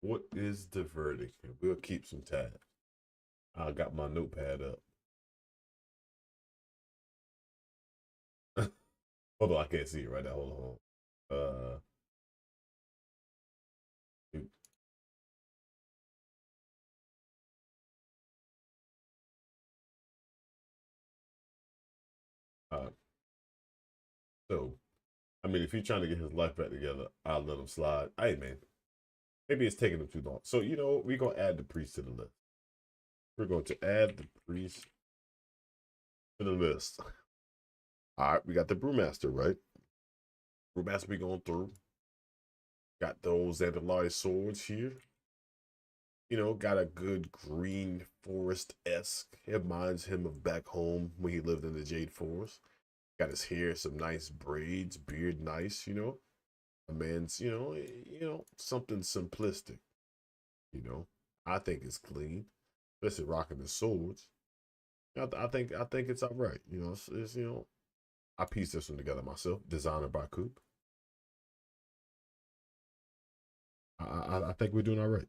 What is the verdict? We'll keep some tabs. I got my notepad up. Hold on, I can't see it right now. Hold on. Uh, so, I mean, if he's trying to get his life back together, I'll let him slide. Hey, man, maybe it's taking him too long. So, we're going to add the priest to the list. We're going to add the priest to the list. All right, we got the brewmaster, right? Brewmaster we going through. Got those Andalari swords here. Got a good green forest-esque. It reminds him of back home when he lived in the Jade Forest. Got his hair, some nice braids, beard nice, A man's, something simplistic, you know. I think it's clean, especially rocking the swords. I think it's all right. I pieced this one together myself, designed by Coop. I think we're doing all right.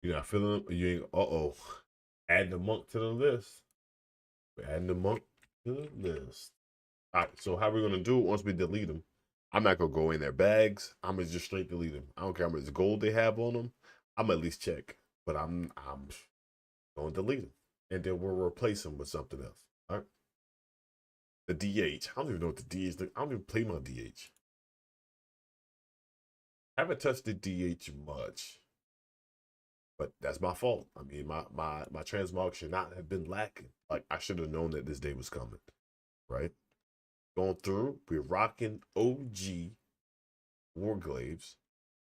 You're not feeling them? You ain't. Uh-oh. Add the monk to the list. We're adding the monk to the list. All right. So how we gonna do it once we delete them? I'm not gonna go in their bags. I'm gonna just straight delete them. I don't care how much gold they have on them. I'm at least check, but I'm gonna delete them, and then we'll replace them with something else. All right. The DH. I don't even know what the DH. I don't even play my DH. I haven't touched the DH much, but that's my fault. I mean, my transmog should not have been lacking. Like I should have known that this day was coming, right? Going through, we're rocking OG Warglaives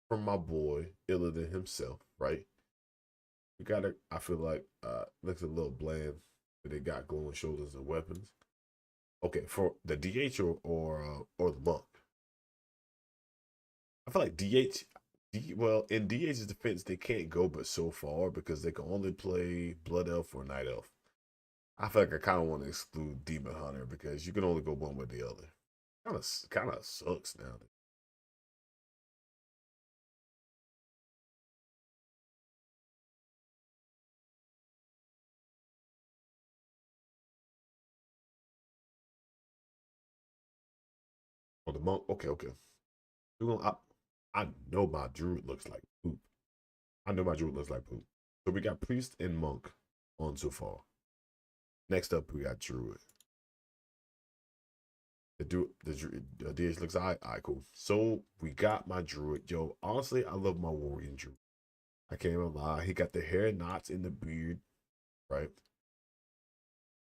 from my boy Illidan himself, right? We gotta. I feel like looks a little bland, but they got glowing shoulders and weapons. Okay, for the DH or the monk. I feel like well, in DH's defense, they can't go but so far because they can only play Blood Elf or Night Elf. I feel like I kind of want to exclude Demon Hunter because you can only go one with the other. Kind of sucks now. Oh, the monk. Okay, okay. I know my druid looks like poop. I know my druid looks like poop. So we got priest and monk on so far. Next up, we got druid. The DH looks alright. Alright, cool. So we got my druid. Yo, honestly, I love my warrior druid. I can't even lie. He got the hair knots in the beard, right?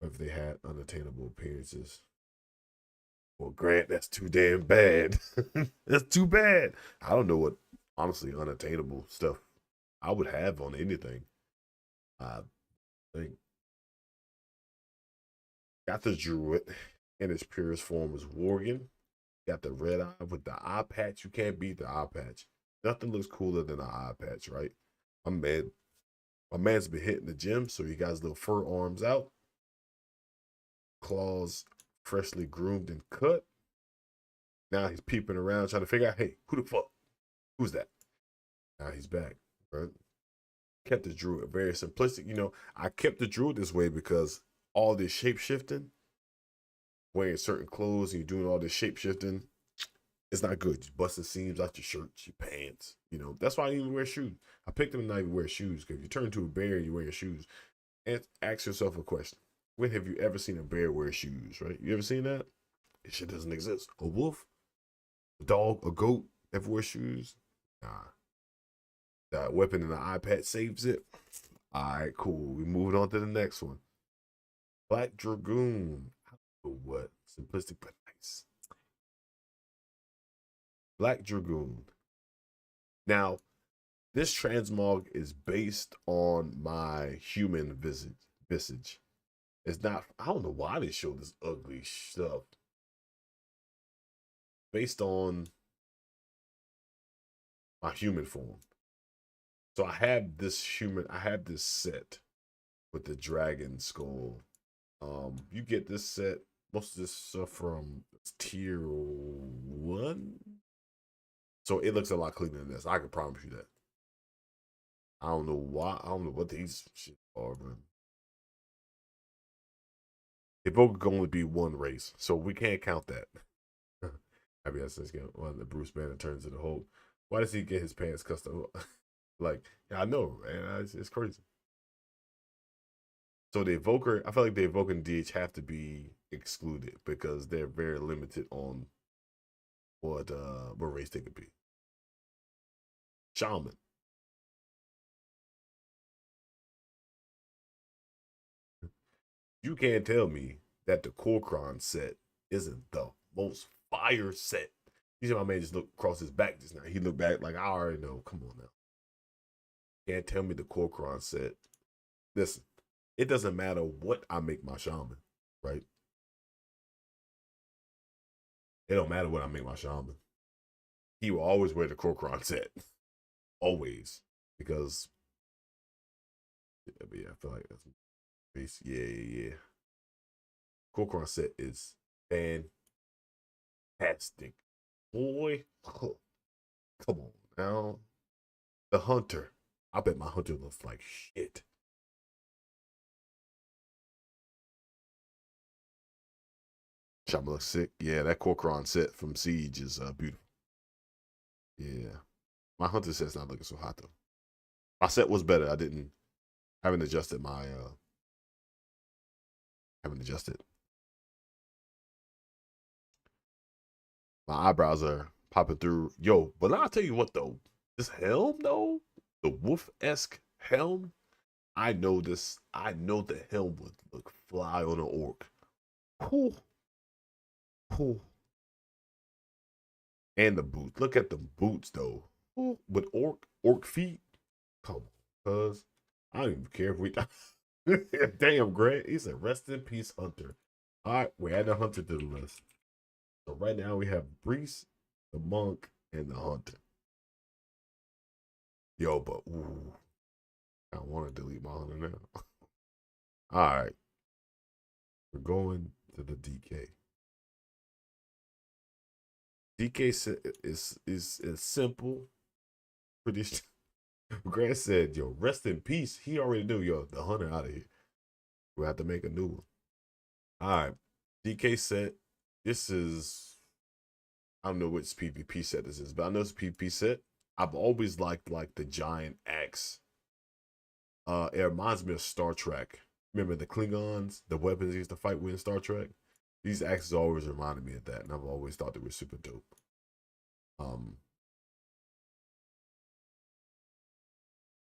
If they had unattainable appearances. Well, Grant, that's too damn bad. That's too bad. I don't know what honestly unattainable stuff I would have on anything. I think got the druid in its purest form is Worgen. Got the red eye with the eye patch. You can't beat the eye patch. Nothing looks cooler than an eye patch, right? My man, my man's been hitting the gym, so he got his little fur arms out, claws freshly groomed and cut. Now he's peeping around trying to figure out, hey, who the fuck? Who's that? Now he's back, right? Kept the druid very simplistic. I kept the druid this way because all this shape shifting, wearing certain clothes, and you're doing all this shape shifting, it's not good. You busting seams out your shirts, your pants. That's why I didn't even wear shoes. I picked them to not even wear shoes because if you turn into a bear and you wear your shoes, and ask yourself a question: when have you ever seen a bear wear shoes? Right? You ever seen that? It shit doesn't exist. A wolf, a dog, a goat ever wear shoes? Nah. The weapon in the iPad saves it. All right, cool. We moving on to the next one. Black Dragoon. I don't know what? Simplistic but nice. Black Dragoon. Now, this transmog is based on my human visage. It's not, I don't know why they show this ugly stuff. Based on my human form. So I have this set with the dragon skull. You get this set, most of this stuff from tier 1. So it looks a lot cleaner than this. I can promise you that. I don't know why. I don't know what these shit are, man. Evoker can only be one race, so we can't count that. I mean, that's when the Bruce Banner turns into Hulk. Why does he get his pants custom? Like, yeah, I know, man. It's crazy. So the Evoker, I feel like the Evoker and DH have to be excluded because they're very limited on what race they could be. Shaman. You can't tell me that the Korkron set isn't the most fire set. You see my man just looked across his back just now. He looked back like, I already know. Come on now. Can't tell me the Korkron set. Listen, it doesn't matter what I make my shaman, right? It don't matter what I make my shaman. He will always wear the Korkron set. Always. Because, yeah, I feel like that's, yeah. Korkron set is fantastic. Boy, come on now. The Hunter. I bet my Hunter looks like shit. Shaman looks sick. Yeah, that Korkron set from Siege is beautiful. Yeah. My Hunter set's not looking so hot though. My set was better. Haven't adjusted haven't adjusted. My eyebrows are popping through. Yo, but I'll tell you what though. This helm though, the wolf-esque helm, I know this. I know the helm would look fly on an orc. Whew, whew. And the boots. Look at the boots though. Whew. With orc feet. Come on, cuz. I don't even care if we damn Grant. He said rest in peace, Hunter. Alright, we're adding a Hunter to the list. So right now we have Brees, the monk, and the Hunter. Yo, but ooh, I want to delete my Hunter now. Alright. We're going to the DK. DK is simple, pretty. Grant said, "Yo, rest in peace." He already knew, yo, the hunter out of here. We'll have to make a new one. All right, DK set. This is, I don't know which PvP set this is, but I know it's a PvP set. I've always liked like the giant axe. It reminds me of Star Trek. Remember the Klingons, the weapons they used to fight with in Star Trek? These axes always reminded me of that, and I've always thought they were super dope.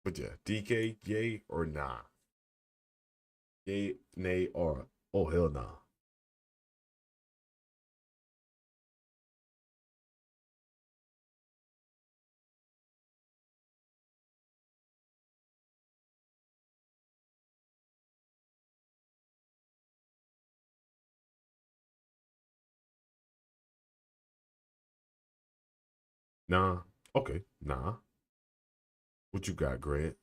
But yeah, DK, yay or nah? Yay, nay, or oh hell nah. Nah. Okay, nah. What you got, Grant?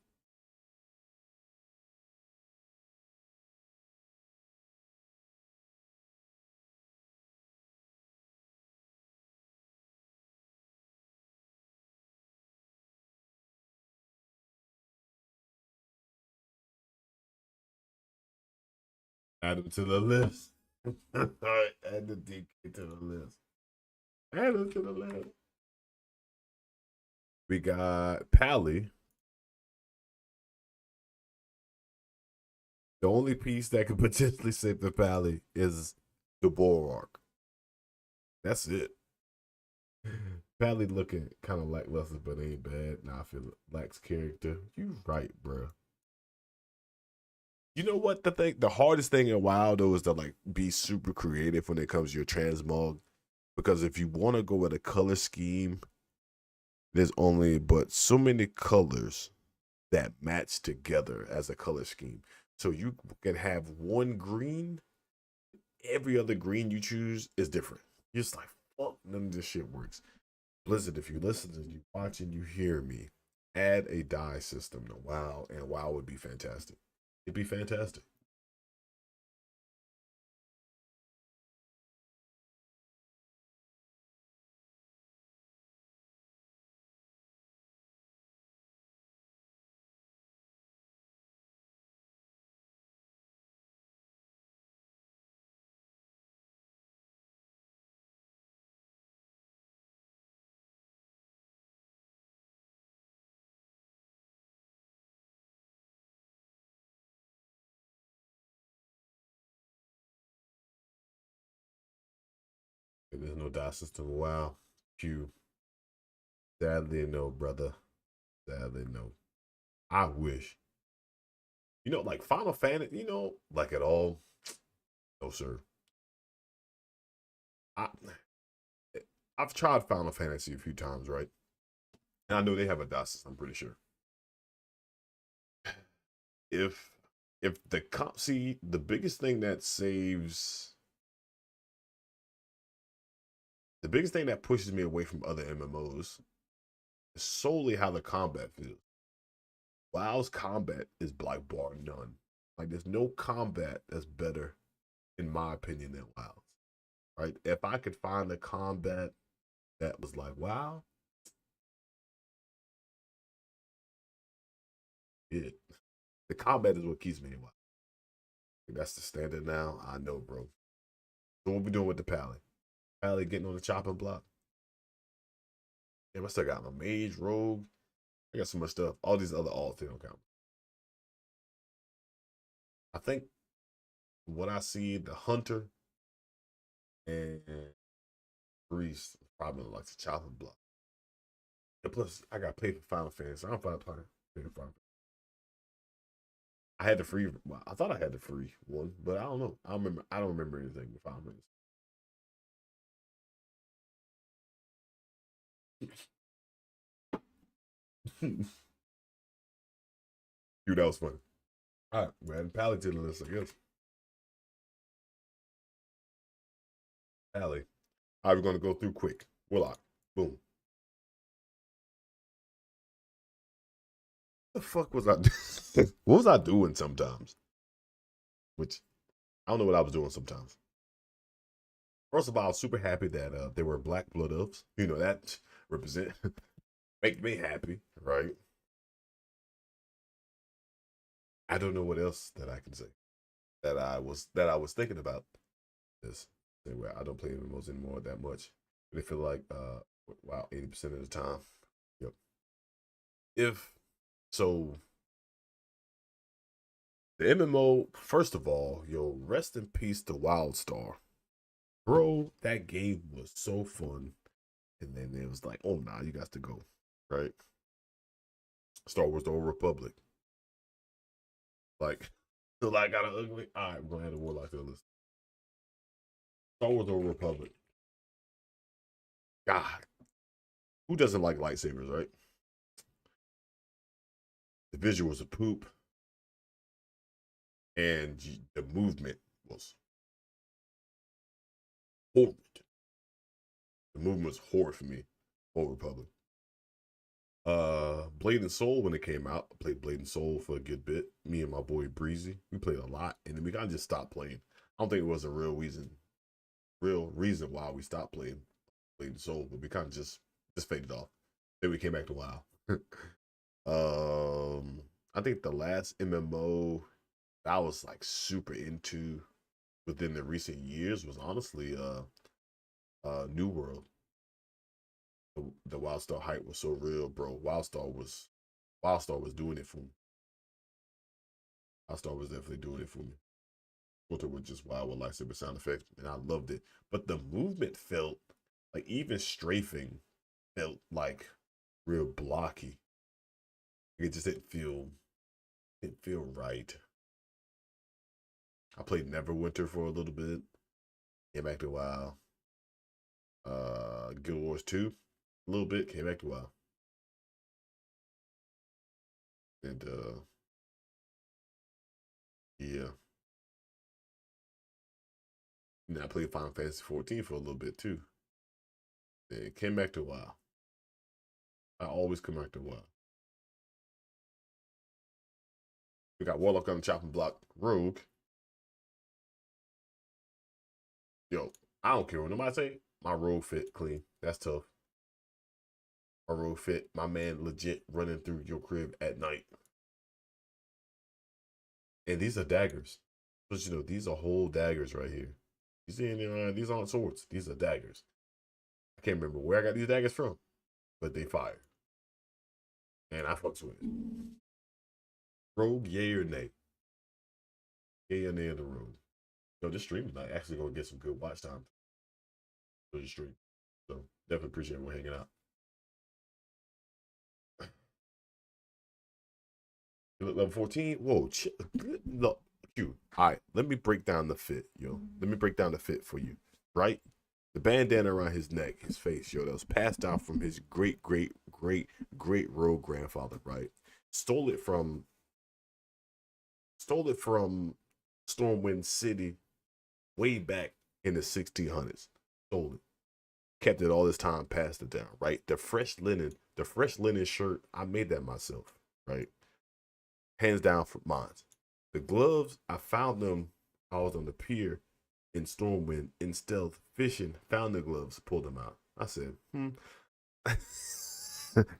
Add him to the list. All right, add the DK to the list. Add him to the list. We got Pally. The only piece that could potentially save the Pally is the Bulwark. That's it. Pally looking kind of lackluster, but ain't bad. Nah, I feel it lacks character. You right, bro. You know what the hardest thing in WoW though is to like be super creative when it comes to your transmog. Because if you want to go with a color scheme, there's only but so many colors that match together as a color scheme. So you can have one green, every other green you choose is different. You're just like, fuck, none of this shit works. Blizzard, if you listen and you watch and you hear me, add a dye system to WoW, and WoW would be fantastic. It'd be fantastic. There's no dye system. WoW. Q. Sadly, no, brother. Sadly, no. I wish. Like Final Fantasy, like at all. No, sir. I I've tried Final Fantasy a few times, right? And I know they have a dye system, I'm pretty sure. If the comp see the biggest thing that saves the biggest thing that pushes me away from other MMOs is solely how the combat feels. WoW's combat is like bar none. Like there's no combat that's better, in my opinion, than WoW's. Right? If I could find a combat that was like WoW, it the combat is what keeps me in WoW. That's the standard now. I know, bro. So what we doing with the Pally? Pally getting on the chopping block. Damn, I still got my mage, rogue. I got so much stuff. All these other alts they don't count. I think what I see, the hunter and priest probably like the chopping block. And plus, I got paid for Final Fantasy. So I'm fine playing. I had the free. Well, I thought I had the free one, but I don't know. I don't remember. I don't remember anything with Final Fantasy. Dude, that was fun. All right, we're adding Pally to the list, I guess. Pally. All right, we're going to go through quick. Warlock. Boom. What the fuck was I doing? What was I doing sometimes? Which I don't know what I was doing sometimes. First of all, I was super happy that they were black blood elves. You know, that represent make me happy, right? I don't know what else that I can say that I was thinking about this. Anyway, I don't play MMOs anymore that much. They feel like wow, 80% of the time. Yep. If so the MMO, first of all, yo, rest in peace to WildStar. Bro, that game was so fun. And then it was like, oh nah, you got to go. Right? Star Wars The Old Republic. Like, till I got an ugly. Alright, I'm gonna add a Warlock to the list. Star Wars The Old Republic. God. Who doesn't like lightsabers, right? The visuals of poop. And the movement was horrid. The movement was horrid for me. Old Republic. Blade and Soul when it came out. I played Blade and Soul for a good bit. Me and my boy Breezy. We played a lot. And then we kinda just stopped playing. I don't think it was a real reason why we stopped playing Blade and Soul, but we kind of just faded off. Then we came back to WoW. I think the last MMO I was like super into within the recent years was honestly New World. The WildStar hype was so real, bro. WildStar was doing it for me. WildStar was definitely doing it for me. Filter was just wild with lightsaber sound effects, and I loved it. But the movement felt like even strafing felt like real blocky. It just didn't feel right. I played Neverwinter for a little bit. Came back to WoW. Guild Wars 2, a little bit, came back to WoW. And yeah. And I played Final Fantasy 14 for a little bit too. And came back to WoW. I always come back to WoW. We got Warlock on the chopping block, Rogue. Yo, I don't care what nobody say. My Rogue fit clean. That's tough. My Rogue fit. My man legit running through your crib at night. And these are daggers. But you know, these are whole daggers right here. You see, these aren't swords. These are daggers. I can't remember where I got these daggers from, but they fire. And I fucks with it. Rogue, yay or nay? Yay or nay on the road? So this stream tonight actually gonna get some good watch time for the stream. So definitely appreciate everyone hanging out. Level 14. Whoa, look, you. All right, let me break down the fit, yo. Let me break down the fit for you, right? The bandana around his neck, his face, yo, that was passed down from his great, great, great, great rogue grandfather, right? Stole it from Stormwind City way back in the 1600s. Stole it. Kept it all this time, passed it down, right? The fresh linen shirt, I made that myself, right? Hands down for mine. The gloves, I found them. I was on the pier in Stormwind in stealth fishing, found the gloves, pulled them out. I said,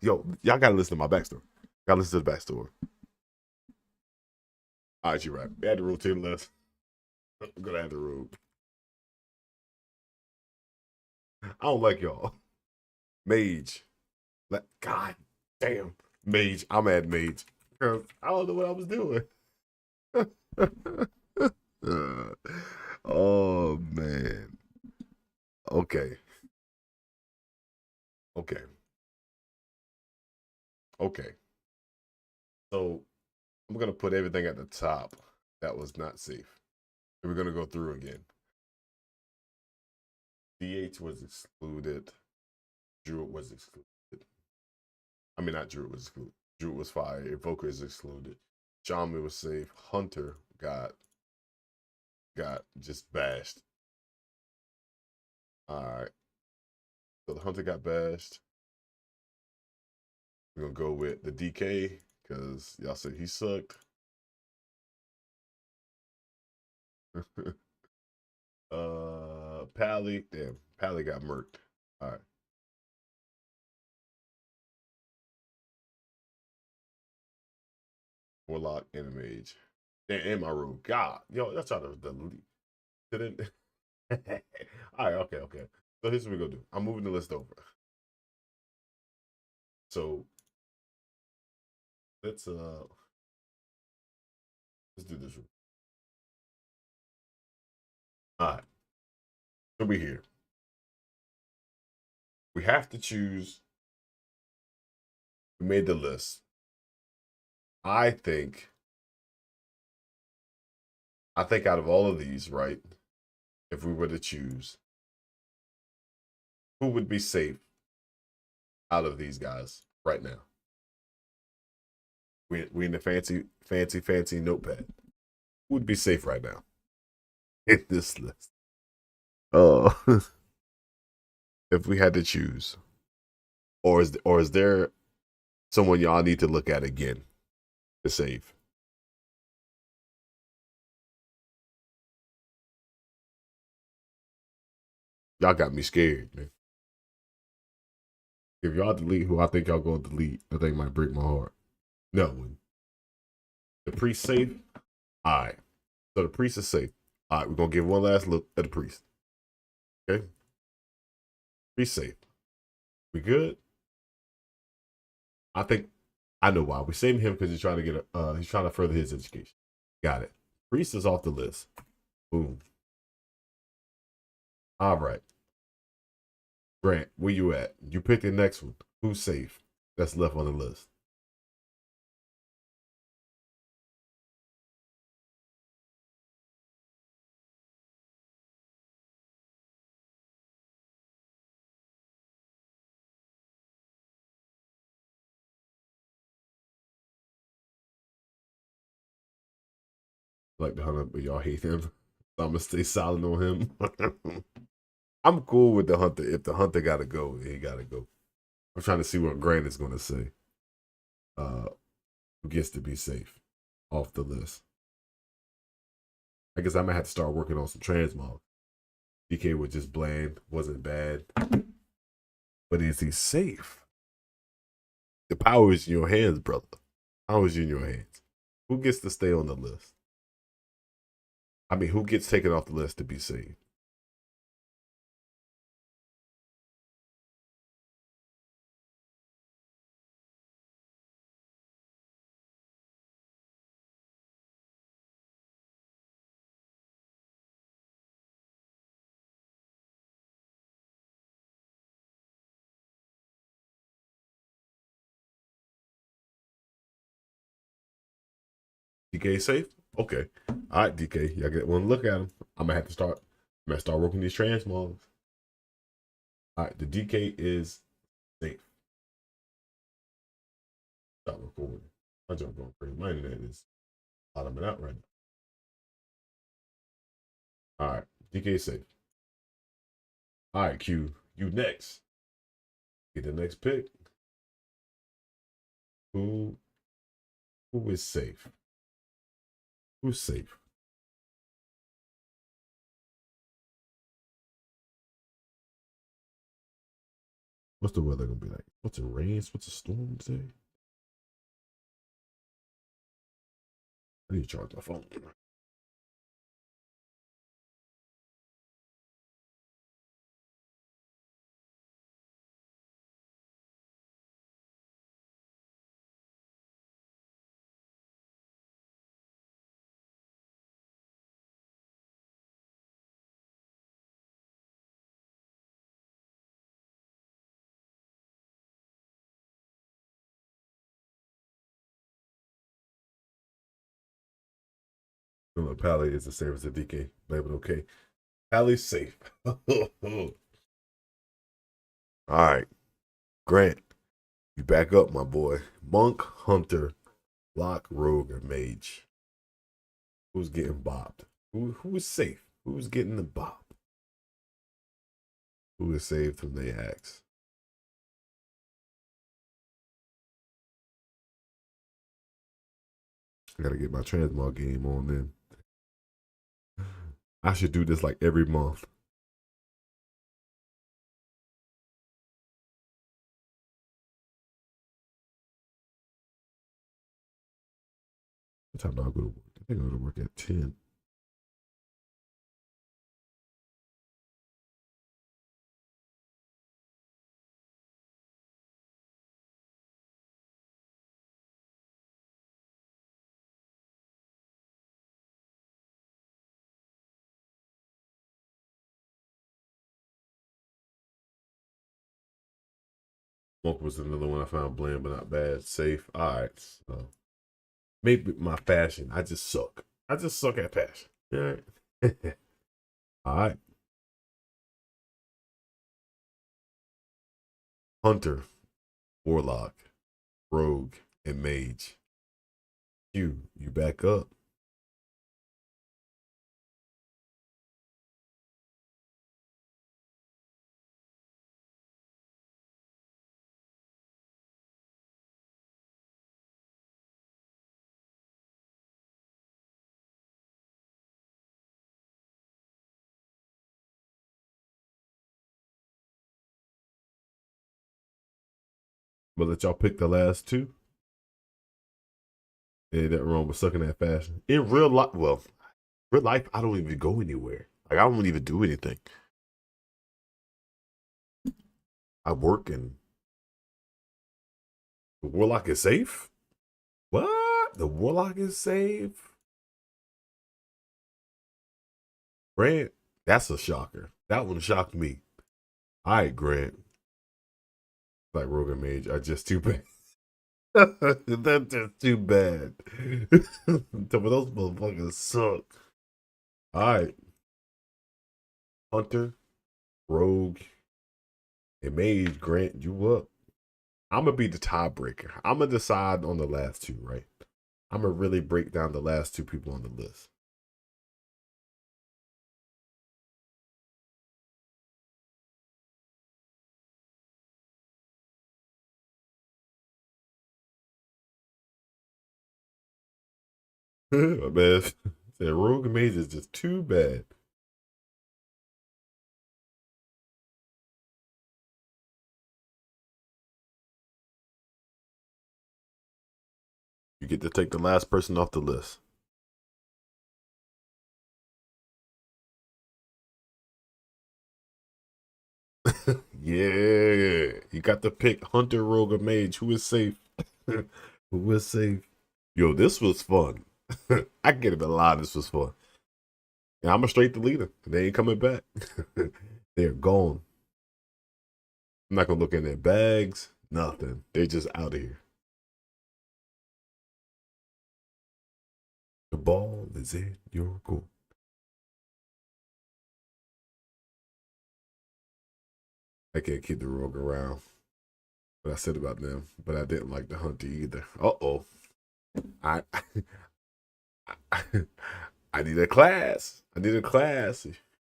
Yo, y'all gotta listen to my backstory. Gotta listen to the backstory. All right, you're right. We had the rule 10 less. I'm gonna have the rule. I don't like y'all. Mage. God damn. Mage. I'm at Mage. Because I don't know what I was doing. Oh man. Okay. Okay. Okay. So I'm gonna put everything at the top that was not safe. And we're gonna go through again. DH was excluded. Druid was excluded. I mean, not Druid was excluded. Druid was fire. Evoker is excluded. Shaman was safe. Hunter got just bashed. All right. So the Hunter got bashed. We're gonna go with the DK because y'all said he sucked. Pally. Damn, Pally got murked. All right. Warlock and Mage. And my room. God, yo, that's how to delete. Didn't. All right, okay. So here's what we're gonna do. I'm moving the list over. So let's let's do this. All right. So we here. We have to choose. We made the list. I think out of all of these, right? If we were to choose, who would be safe out of these guys right now? We in the fancy notepad. Who would be safe right now in this list? Oh, if we had to choose, or is there someone y'all need to look at again to save? Y'all got me scared, man. If y'all delete who I think y'all gonna delete, I think might break my heart. No one. The priest safe. All right. So the priest is safe. All right, we're gonna give one last look at the priest. Okay. Priest safe. We good? I think I know why. We're saving him because he's trying to get he's trying to further his education. Got it. Priest is off the list. Boom. All right. Grant, where you at? You pick the next one. Who's safe? That's left on the list. Like the hunter, but y'all hate him. So I'm gonna stay silent on him. I'm cool with the hunter. If the hunter gotta go, he gotta go. I'm trying to see what Grant is gonna say. Who gets to be safe off the list? I guess I might have to start working on some transmog. DK was just bland, wasn't bad. But is he safe? The power is in your hands, brother. Power is in your hands. Who gets to stay on the list? I mean, who gets taken off the list to be saved? DK safe? Okay. All right, DK. Y'all get one look at him. I'm gonna have to start. I'm gonna start working these transmogs. All right, the DK is safe. Stop recording. I'm just going crazy. My internet is bottoming out right now. All right, DK safe. All right, Q. You next. Get the next pick. Who is safe? Who's safe? What's the weather gonna be like? What's the rains? What's the storm today? I need to charge my phone. No, Pally is the same as the DK. Labeled okay. Pally's safe. All right, Grant, you back up, my boy. Monk, Hunter, Lock, Rogue, or Mage. Who's getting bopped? Who is safe? Who's getting the bop? Who is saved from the axe? I gotta get my transmog game on then. I should do this like every month. What time do I go to work? I think I go to work at 10. Monk was another one I found bland but not bad. Safe. All right. So maybe my fashion. I just suck. I just suck at fashion. All right. All right. Hunter, Warlock, Rogue, and Mage. You back up. But let y'all pick the last two. Ain't that wrong with sucking at fashion. In real life, well, real life, I don't even go anywhere. Like I don't even do anything. I work and the Warlock is safe. What? The Warlock is safe? Grant, that's a shocker. That one shocked me. All right, Grant. Like Rogue and Mage are just too bad. That's just too bad. Some of those motherfuckers suck. All right. Hunter, Rogue, and Mage, Grant, you up. I'm going to be the tiebreaker. I'm going to decide on the last two, right? I'm going to really break down the last two people on the list. Man, said Rogue and Mage is just too bad. You get to take the last person off the list. Yeah, you got to pick Hunter, Rogue, or Mage. Who is safe? Who is safe? Yo, this was fun. I get it a lot. This was fun. And I'm a straight the leader. They ain't coming back. They're gone. I'm not gonna look in their bags. Nothing. They're just out of here. The ball is in your court. I can't keep the Rogue around. What I said about them, but I didn't like the Hunter either. Uh-oh. I I need a class. I need a class.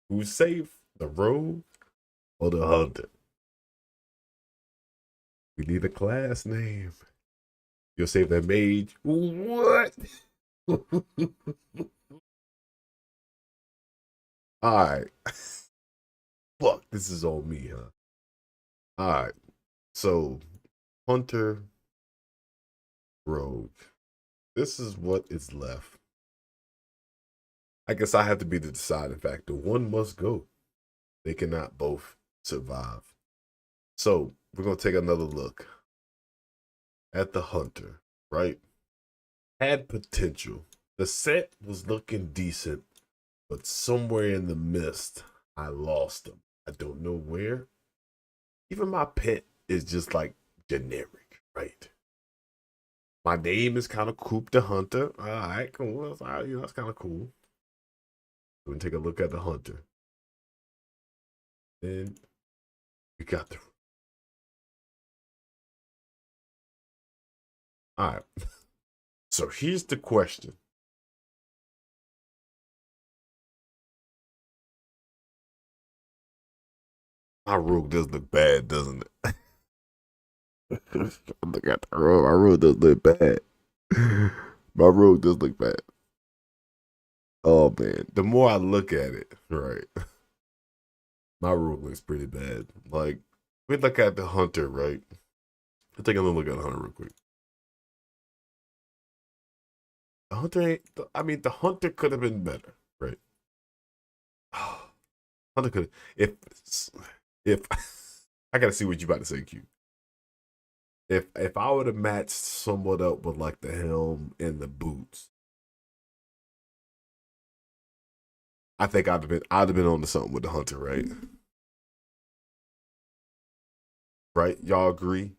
Who's safe? The Rogue or the Hunter? We need a class name. You'll save that Mage. What? Alright. Fuck, this is on me, huh? Alright. So Hunter, Rogue. This is what is left. I guess I have to be the deciding factor. One must go. They cannot both survive. So we're gonna take another look at the Hunter, right? Had potential. The set was looking decent, but somewhere in the mist, I lost him. I don't know where. Even my pet is just like generic, right? My name is kind of Coop the Hunter. All right, cool. That's kind of cool. We're gonna take a look at the Hunter. Then we got the. All right. So here's the question. My Rogue does look bad, doesn't it? Look at the Rogue. My Rogue does look bad. My Rogue does look bad. Oh man, the more I look at it, right, my rogue looks pretty bad. Like we look at the hunter, right? Let's take a little look at the hunter real quick. The hunter ain't. I mean, the hunter could have been better, right? Hunter could. If I gotta see what you about to say, Q. If I would have matched somewhat up with like the helm and the boots, I think I'd have been on to something with the hunter, right? Right? Y'all agree?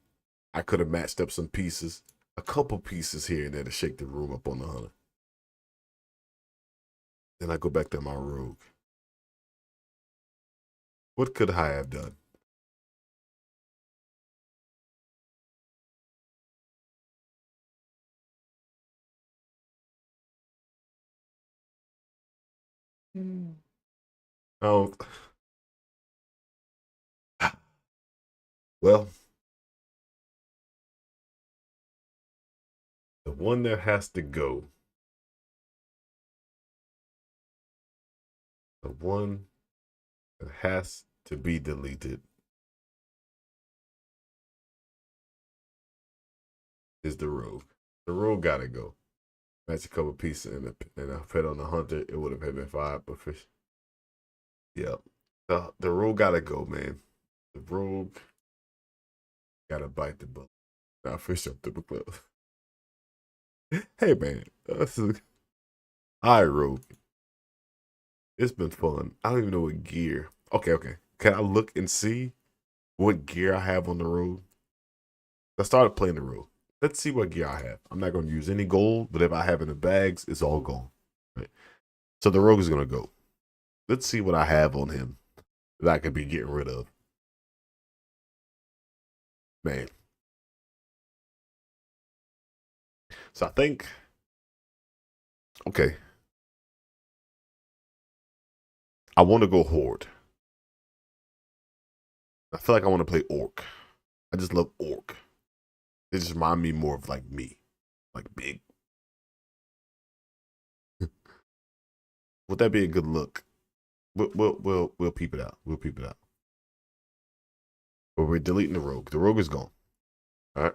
I could have matched up some pieces, a couple pieces here and there to shake the room up on the hunter. Then I go back to my rogue. What could I have done? Oh, well, the one that has to go, the one that has to be deleted is the rogue. The rogue gotta go. Match a couple pieces and a pet on the hunter, it would have been five, but fish. Yep. The rogue gotta go, man. The rogue gotta bite the bullet. Now fish up the book. Hey man. All right, rogue. It's been fun. I don't even know what gear. Okay. Can I look and see what gear I have on the road? I started playing the road. Let's see what gear I have. I'm not going to use any gold, but if I have in the bags, it's all gone. Right? So the rogue is going to go. Let's see what I have on him that I could be getting rid of. Man. So I think, okay, I want to go horde. I feel like I want to play orc. I just love orc. It just reminds me more of like me, like big. Would that be a good look? We'll peep it out. We'll peep it out. But we're deleting the rogue. The rogue is gone. All right.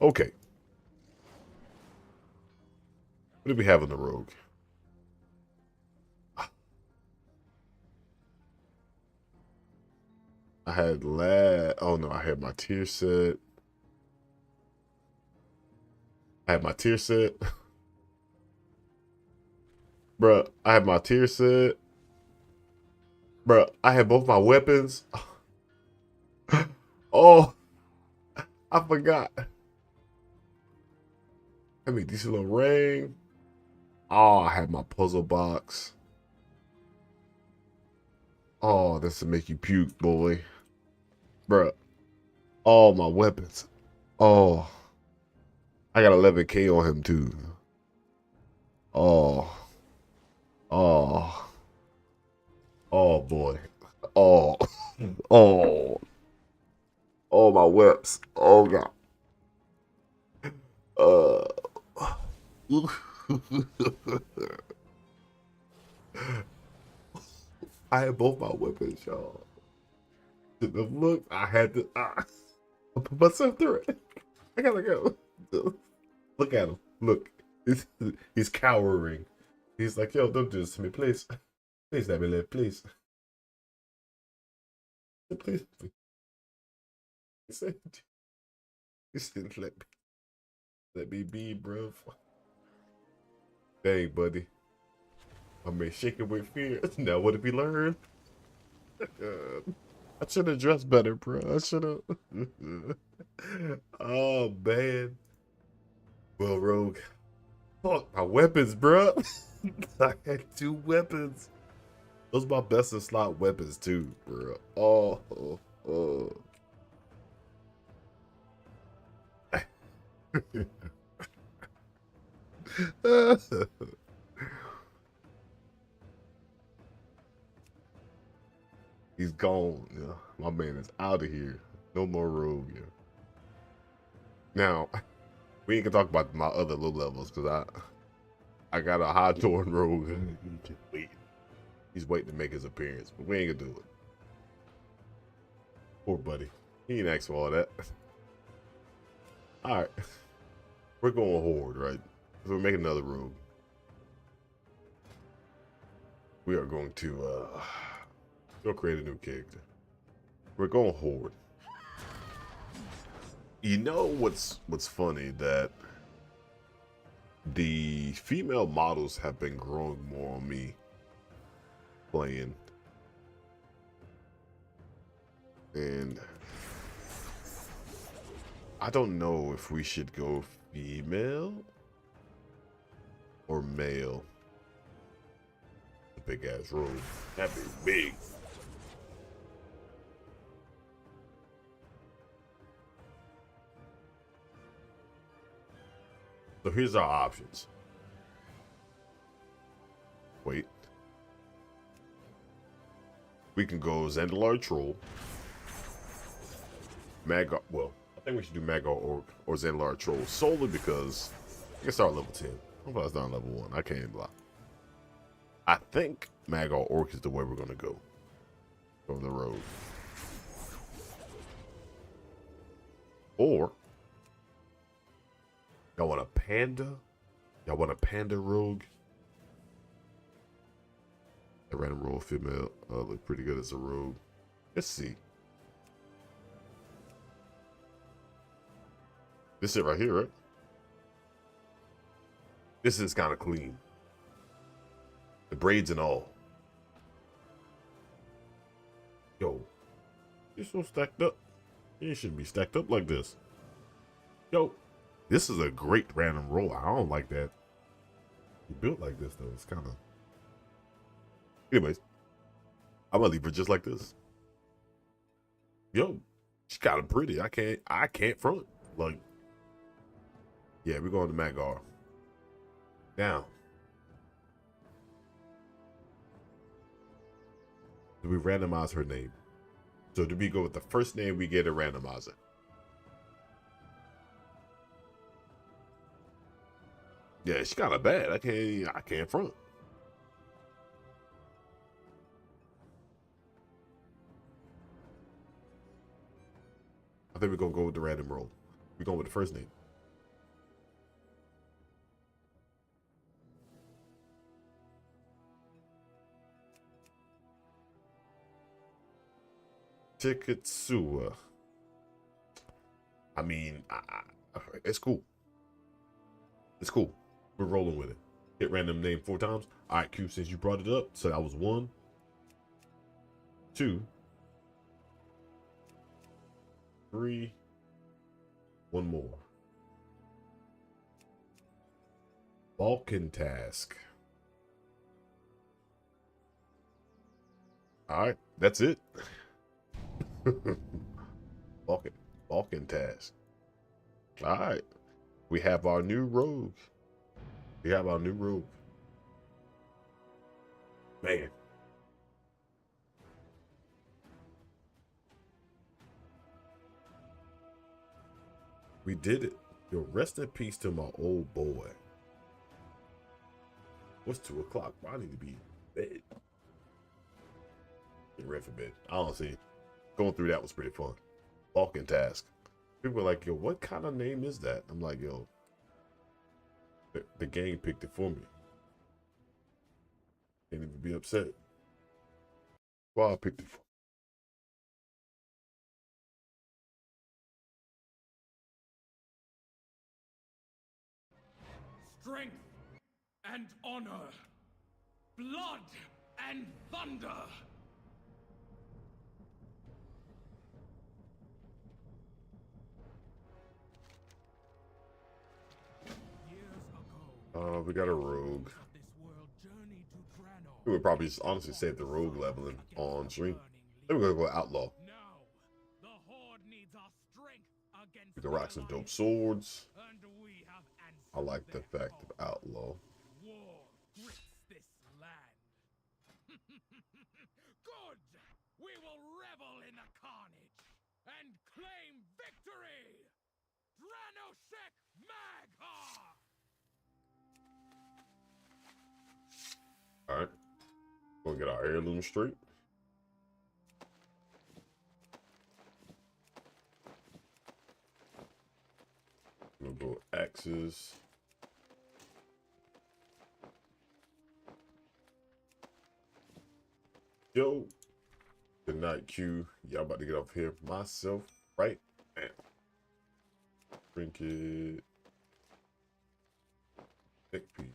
Okay. What do we have on the rogue? I had oh no, I had my tier set. I had my tier set. Bruh, I had my tier set. Bruh, I had both my weapons. Oh, I forgot. I mean, decent little ring. Oh, I had my puzzle box. Oh, this will make you puke, boy. Bruh, all my weapons. Oh, I got 11K on him too. Oh, oh, oh boy. Oh, oh, oh my whips. Oh god. Uh, I had both my weapons, y'all. The look, I had to. I put myself through it. I gotta go. Look at him. Look, he's cowering. He's like, "Yo, don't do this to me, please. Please let me live, please. Please." He said, "He said, let me be, bro." Dang, buddy. I mean, shaking with fear. Now, what did we learn? I should have dressed better, bro. I should have. Oh man. Well, Rogue. Fuck my weapons, bro. I had two weapons. Those are my best in slot weapons too, bro. Oh. He's gone. Yeah. My man is out of here. No more Rogue. Yeah. Now, We ain't gonna talk about my other low levels because I got a high Thorn rogue. Wait, he's waiting to make his appearance, but we ain't gonna do it. Poor buddy, he ain't asked for all that. All right, we're going horde, right? So we're making another rogue. We are going to go create a new character. We're going horde. You know what's funny, that the female models have been growing more on me playing, and I don't know if we should go female or male. The big ass robe, that be big. So here's our options. Wait. We can go Zandalar Troll. Magar, well, I think we should do Magar Orc or Zandalar Troll solely because I can start level 10. I'm about to start level 1. I can't block. I think Magar Orc is the way we're gonna go. Go the road. Or y'all want a panda? Y'all want a panda rogue? The random roll female look pretty good as a rogue. Let's see. This it right here, right? This is kind of clean. The braids and all. Yo, you're so stacked up. You shouldn't be stacked up like this. Yo, this is a great random roll. I don't like that. You built like this though. It's kind of. Anyways, I'm gonna leave her just like this. Yo, she's kind of pretty. I can't front. Like, yeah, we're going to Magar. Now, do we randomize her name? So do we go with the first name we get a randomizer? Yeah, she's kind of bad. I can't front. I think we're gonna go with the random roll. We're going with the first name. Tiketsua. I mean, it's cool. It's cool. We're rolling with it. Hit random name 4 times. All right, Q, since you brought it up, so that was 1, 2, 3, 1 more. Balkan task. All right, that's it. Balkan task. All right, we have our new rogue. Man. We did it. Yo, rest in peace to my old boy. What's 2 o'clock? I need to be in bed. Get ready for bed. I don't see. Going through that was pretty fun. Balkan task. People are like, yo, what kind of name is that? I'm like, yo, the game picked it for me. Can't even be upset. Well, I picked it for me.
Strength and honor, blood and thunder.
We got a rogue. We would probably just honestly save the rogue leveling on stream. Then we're gonna go outlaw. We can rock some dope swords. I like the fact of outlaw.
War grips this land. Good! We will revel in the carnage and claim victory! Dranoshek Magha!
All right. Gonna get our heirloom straight. Gonna go axes. Yo, good night, Q. Y'all about to get off here myself right now. Trinket. XP.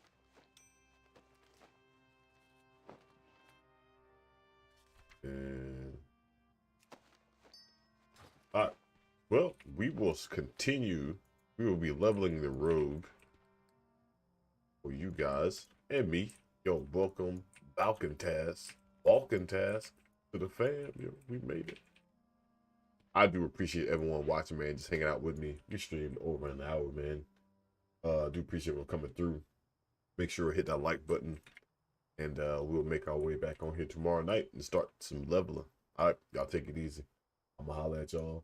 And all right. Well, we will continue. We will be leveling the rogue for you guys and me. Yo, welcome, Balkan Task to the fam. Yo, we made it. I do appreciate everyone watching, man, just hanging out with me. We streamed over an hour, man. I do appreciate everyone coming through. Make sure to hit that like button, and we'll make our way back on here tomorrow night and start some leveling. All right, y'all take it easy. I'm gonna holler at y'all